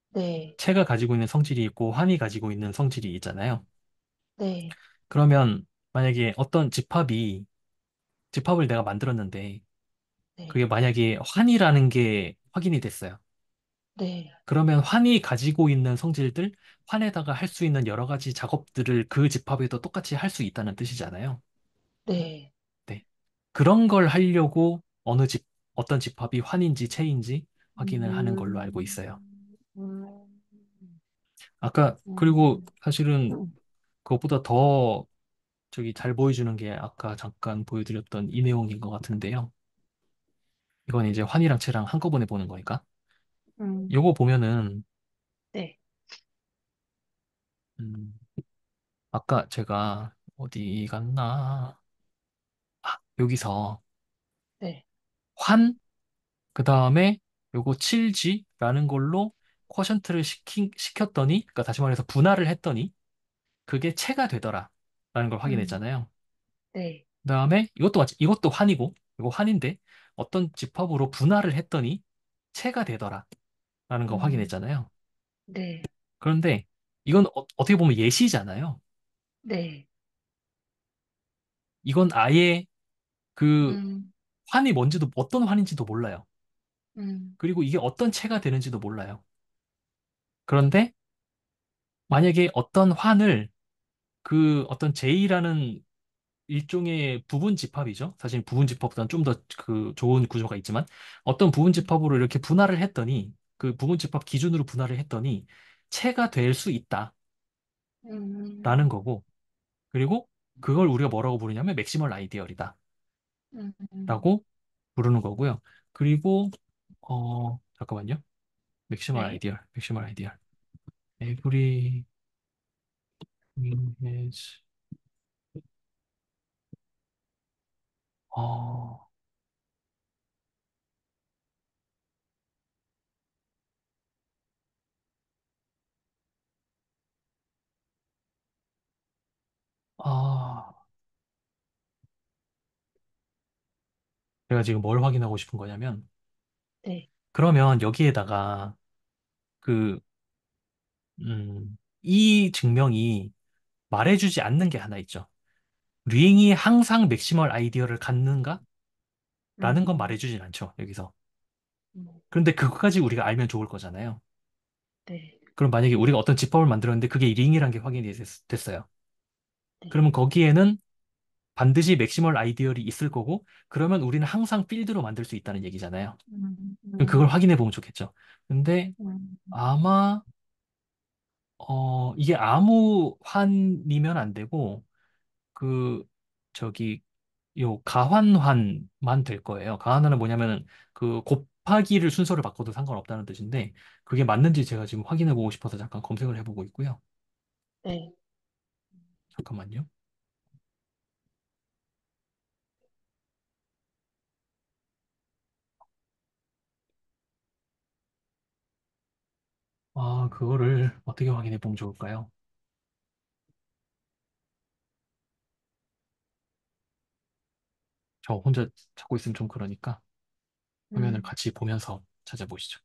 네, 체가 가지고 있는 성질이 있고, 환이 가지고 있는 성질이 있잖아요. 네, 그러면, 만약에 어떤 집합을 내가 만들었는데, 그게 네, 만약에 환이라는 게 확인이 됐어요. 네, 그러면 환이 가지고 있는 성질들, 환에다가 할 수 있는 여러 가지 작업들을 그 집합에도 똑같이 할 수 있다는 뜻이잖아요. 네. 네. 그런 걸 하려고 어떤 집합이 환인지 체인지 확인을 하는 걸로 알고 있어요. 음, 음, 그리고 음, 사실은 음, 그것보다 더 잘 보여주는 게 아까 잠깐 보여드렸던 이 내용인 것 같은데요. 이건 이제 환이랑 체랑 한꺼번에 보는 거니까. 음, 요거 보면은 네, 음, 아까 제가 어디 갔나? 아, 여기서 네, 환, 그 다음에 요거 7G라는 걸로 쿼션트를 시켰더니, 그러니까 다시 말해서 분할을 했더니 그게 체가 되더라. 라는 걸 음, 확인했잖아요. 네, 그 다음에 이것도 마치, 이것도 환이고, 이거 환인데 어떤 집합으로 분할을 했더니 체가 되더라. 라는 거 음, 확인했잖아요. 네, 그런데 이건 떻게 보면 예시잖아요. 네, 이건 아예 그 음, 환이 뭔지도, 어떤 환인지도 몰라요. 음, 그리고 이게 어떤 체가 되는지도 몰라요. 그런데 만약에 어떤 환을 그 어떤 J라는 일종의 부분 집합이죠. 사실 부분 집합보다는 좀 더 그 좋은 구조가 있지만 어떤 부분 집합으로 이렇게 분할을 했더니 그 부분 집합 기준으로 분할을 했더니 체가 될 수 있다라는 음, 거고, 그리고 그걸 우리가 뭐라고 부르냐면 맥시멀 아이디얼이다라고 음, 부르는 거고요. 그리고 잠깐만요. 네, 맥시멀 아이디얼. every has 어, 아, 제가 지금 뭘 확인하고 싶은 거냐면, 네, 그러면 여기에다가 그, 이 증명이 말해주지 않는 게 하나 있죠. 링이 항상 맥시멀 아이디어를 갖는가? 라는 건 음, 말해주진 않죠, 여기서. 음, 그런데 그것까지 우리가 알면 좋을 거잖아요. 네, 그럼 만약에 우리가 어떤 집합을 만들었는데 그게 링이란 게 확인이 됐어요. 네, 그러면 거기에는 반드시 맥시멀 아이디어이 있을 거고, 그러면 우리는 항상 필드로 만들 수 있다는 얘기잖아요. 그럼 그걸 음, 확인해 보면 좋겠죠. 근데 음, 아마 이게 아무 환이면 안 되고 그 저기 요 가환환만 될 거예요. 가환환은 뭐냐면은 그 곱하기를 순서를 바꿔도 상관없다는 뜻인데 그게 맞는지 제가 지금 확인해 보고 싶어서 잠깐 검색을 해보고 있고요. 네, 잠깐만요. 아, 그거를 어떻게 확인해 보면 좋을까요? 저 혼자 찾고 있으면 좀 그러니까 화면을 음, 같이 보면서 찾아보시죠.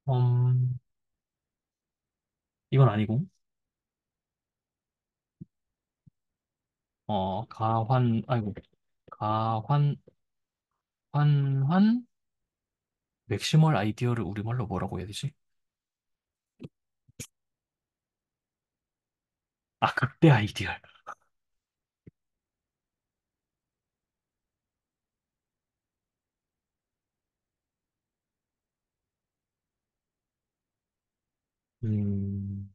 음, 이건 아니고 아이고, 가환, 환, 맥시멀 아이디어를 우리말로 뭐라고 해야 되지? 아, 극대 아이디어. 음,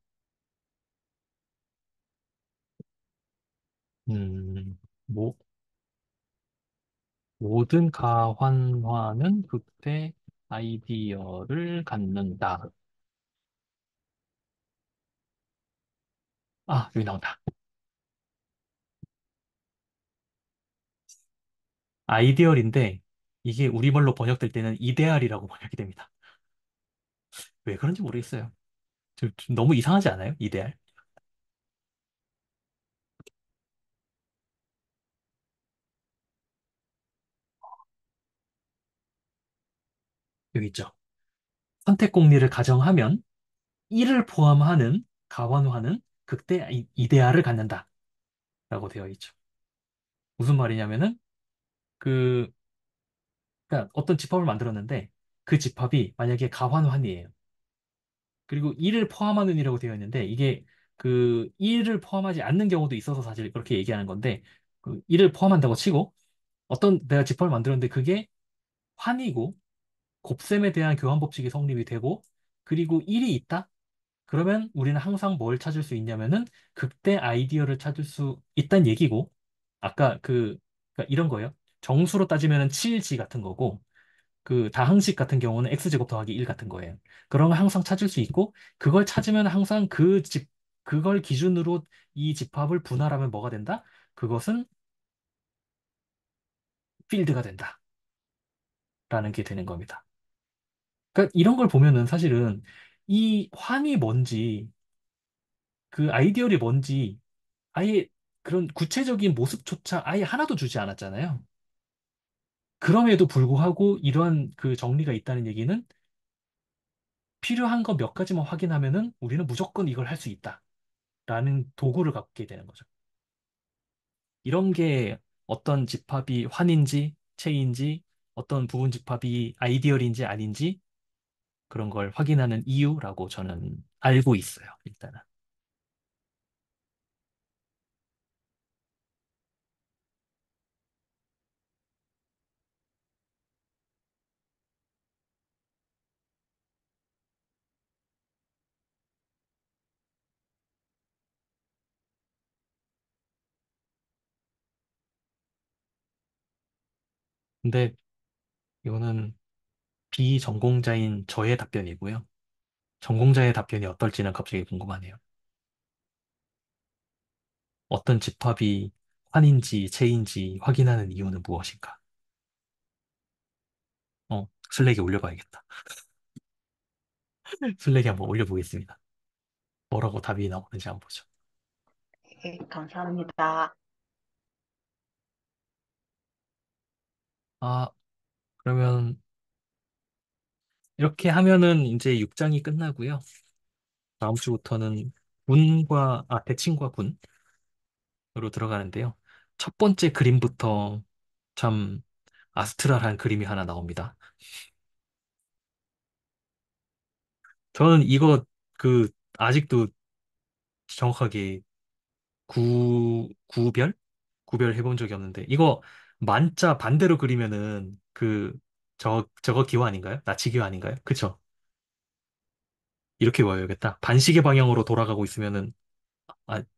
음, 뭐, 모든 가환화는 극대 아이디어를 갖는다. 아, 여기 나온다. 아이디얼인데, 이게 우리말로 번역될 때는 이데알이라고 번역이 됩니다. 왜 그런지 모르겠어요. 좀 너무 이상하지 않아요? 이데알? 여기 있죠. 선택 공리를 가정하면 1을 포함하는 가환화는 극대 이데알을 갖는다. 라고 되어 있죠. 무슨 말이냐면은, 그, 그러니까 어떤 집합을 만들었는데, 그 집합이 만약에 가환환이에요. 그리고 1을 포함하는 이라고 되어 있는데 이게 그 1을 포함하지 않는 경우도 있어서 사실 그렇게 얘기하는 건데 그 1을 포함한다고 치고 어떤 내가 집합을 만들었는데 그게 환이고 곱셈에 대한 교환 법칙이 성립이 되고 그리고 1이 있다? 그러면 우리는 항상 뭘 찾을 수 있냐면은 극대 아이디어를 찾을 수 있다는 얘기고, 아까 그러니까 이런 거예요. 정수로 따지면은 7지 같은 거고, 그 다항식 같은 경우는 x제곱 더하기 1 같은 거예요. 그런 걸 항상 찾을 수 있고, 그걸 찾으면 항상 그걸 기준으로 이 집합을 분할하면 뭐가 된다? 그것은 필드가 된다. 라는 게 되는 겁니다. 그러니까 이런 걸 보면은 사실은 이 환이 뭔지, 그 아이디얼이 뭔지, 아예 그런 구체적인 모습조차 아예 하나도 주지 않았잖아요. 그럼에도 불구하고 이러한 그 정리가 있다는 얘기는 필요한 거 몇 가지만 확인하면은 우리는 무조건 이걸 할 수 있다라는 도구를 갖게 되는 거죠. 이런 게 어떤 집합이 환인지 체인지 어떤 부분 집합이 아이디얼인지 아닌지 그런 걸 확인하는 이유라고 저는 알고 있어요, 일단은. 근데 이거는 비전공자인 저의 답변이고요. 전공자의 답변이 어떨지는 갑자기 궁금하네요. 어떤 집합이 환인지 체인지 확인하는 이유는 무엇인가? 슬랙에 올려봐야겠다. 슬랙에 한번 올려보겠습니다. 뭐라고 답이 나오는지 한번 보죠. 네, 감사합니다. 아, 그러면 이렇게 하면은 이제 6장이 끝나고요. 다음 주부터는 대칭과 군으로 들어가는데요. 첫 번째 그림부터 참 아스트랄한 그림이 하나 나옵니다. 저는 이거 그 아직도 정확하게 구별 해본 적이 없는데 이거 만자 반대로 그리면은 저거 기호 아닌가요? 나치 기호 아닌가요? 그쵸? 이렇게 보여야겠다. 반시계 방향으로 돌아가고 있으면은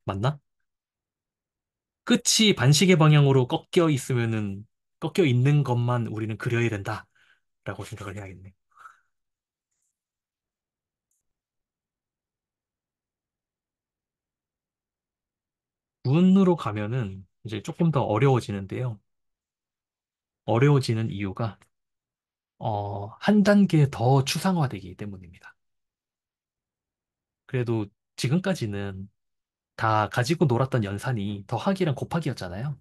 맞나? 끝이 반시계 방향으로 꺾여 있는 것만 우리는 그려야 된다라고 생각을 해야겠네. 문으로 가면은 이제 조금 더 어려워지는데요. 어려워지는 이유가 한 단계 더 추상화되기 때문입니다. 그래도 지금까지는 다 가지고 놀았던 연산이 더하기랑 곱하기였잖아요.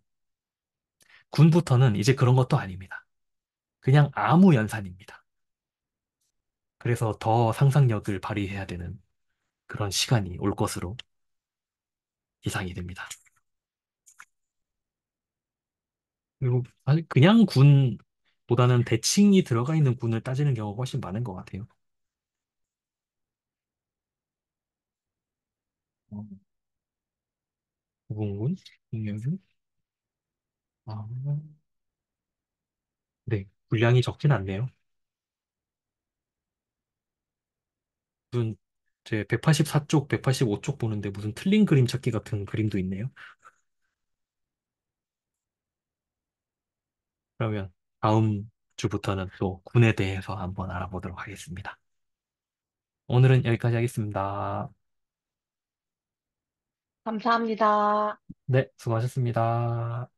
군부터는 이제 그런 것도 아닙니다. 그냥 아무 연산입니다. 그래서 더 상상력을 발휘해야 되는 그런 시간이 올 것으로 예상이 됩니다. 그리고 사실 그냥 군보다는 대칭이 들어가 있는 군을 따지는 경우가 훨씬 많은 것 같아요. 어, 무공군? 공명군? 아, 네. 분량이 적진 않네요. 무슨 제 184쪽, 185쪽 보는데 무슨 틀린 그림 찾기 같은 그림도 있네요. 그러면 다음 주부터는 또 군에 대해서 한번 알아보도록 하겠습니다. 오늘은 여기까지 하겠습니다. 감사합니다. 네, 수고하셨습니다.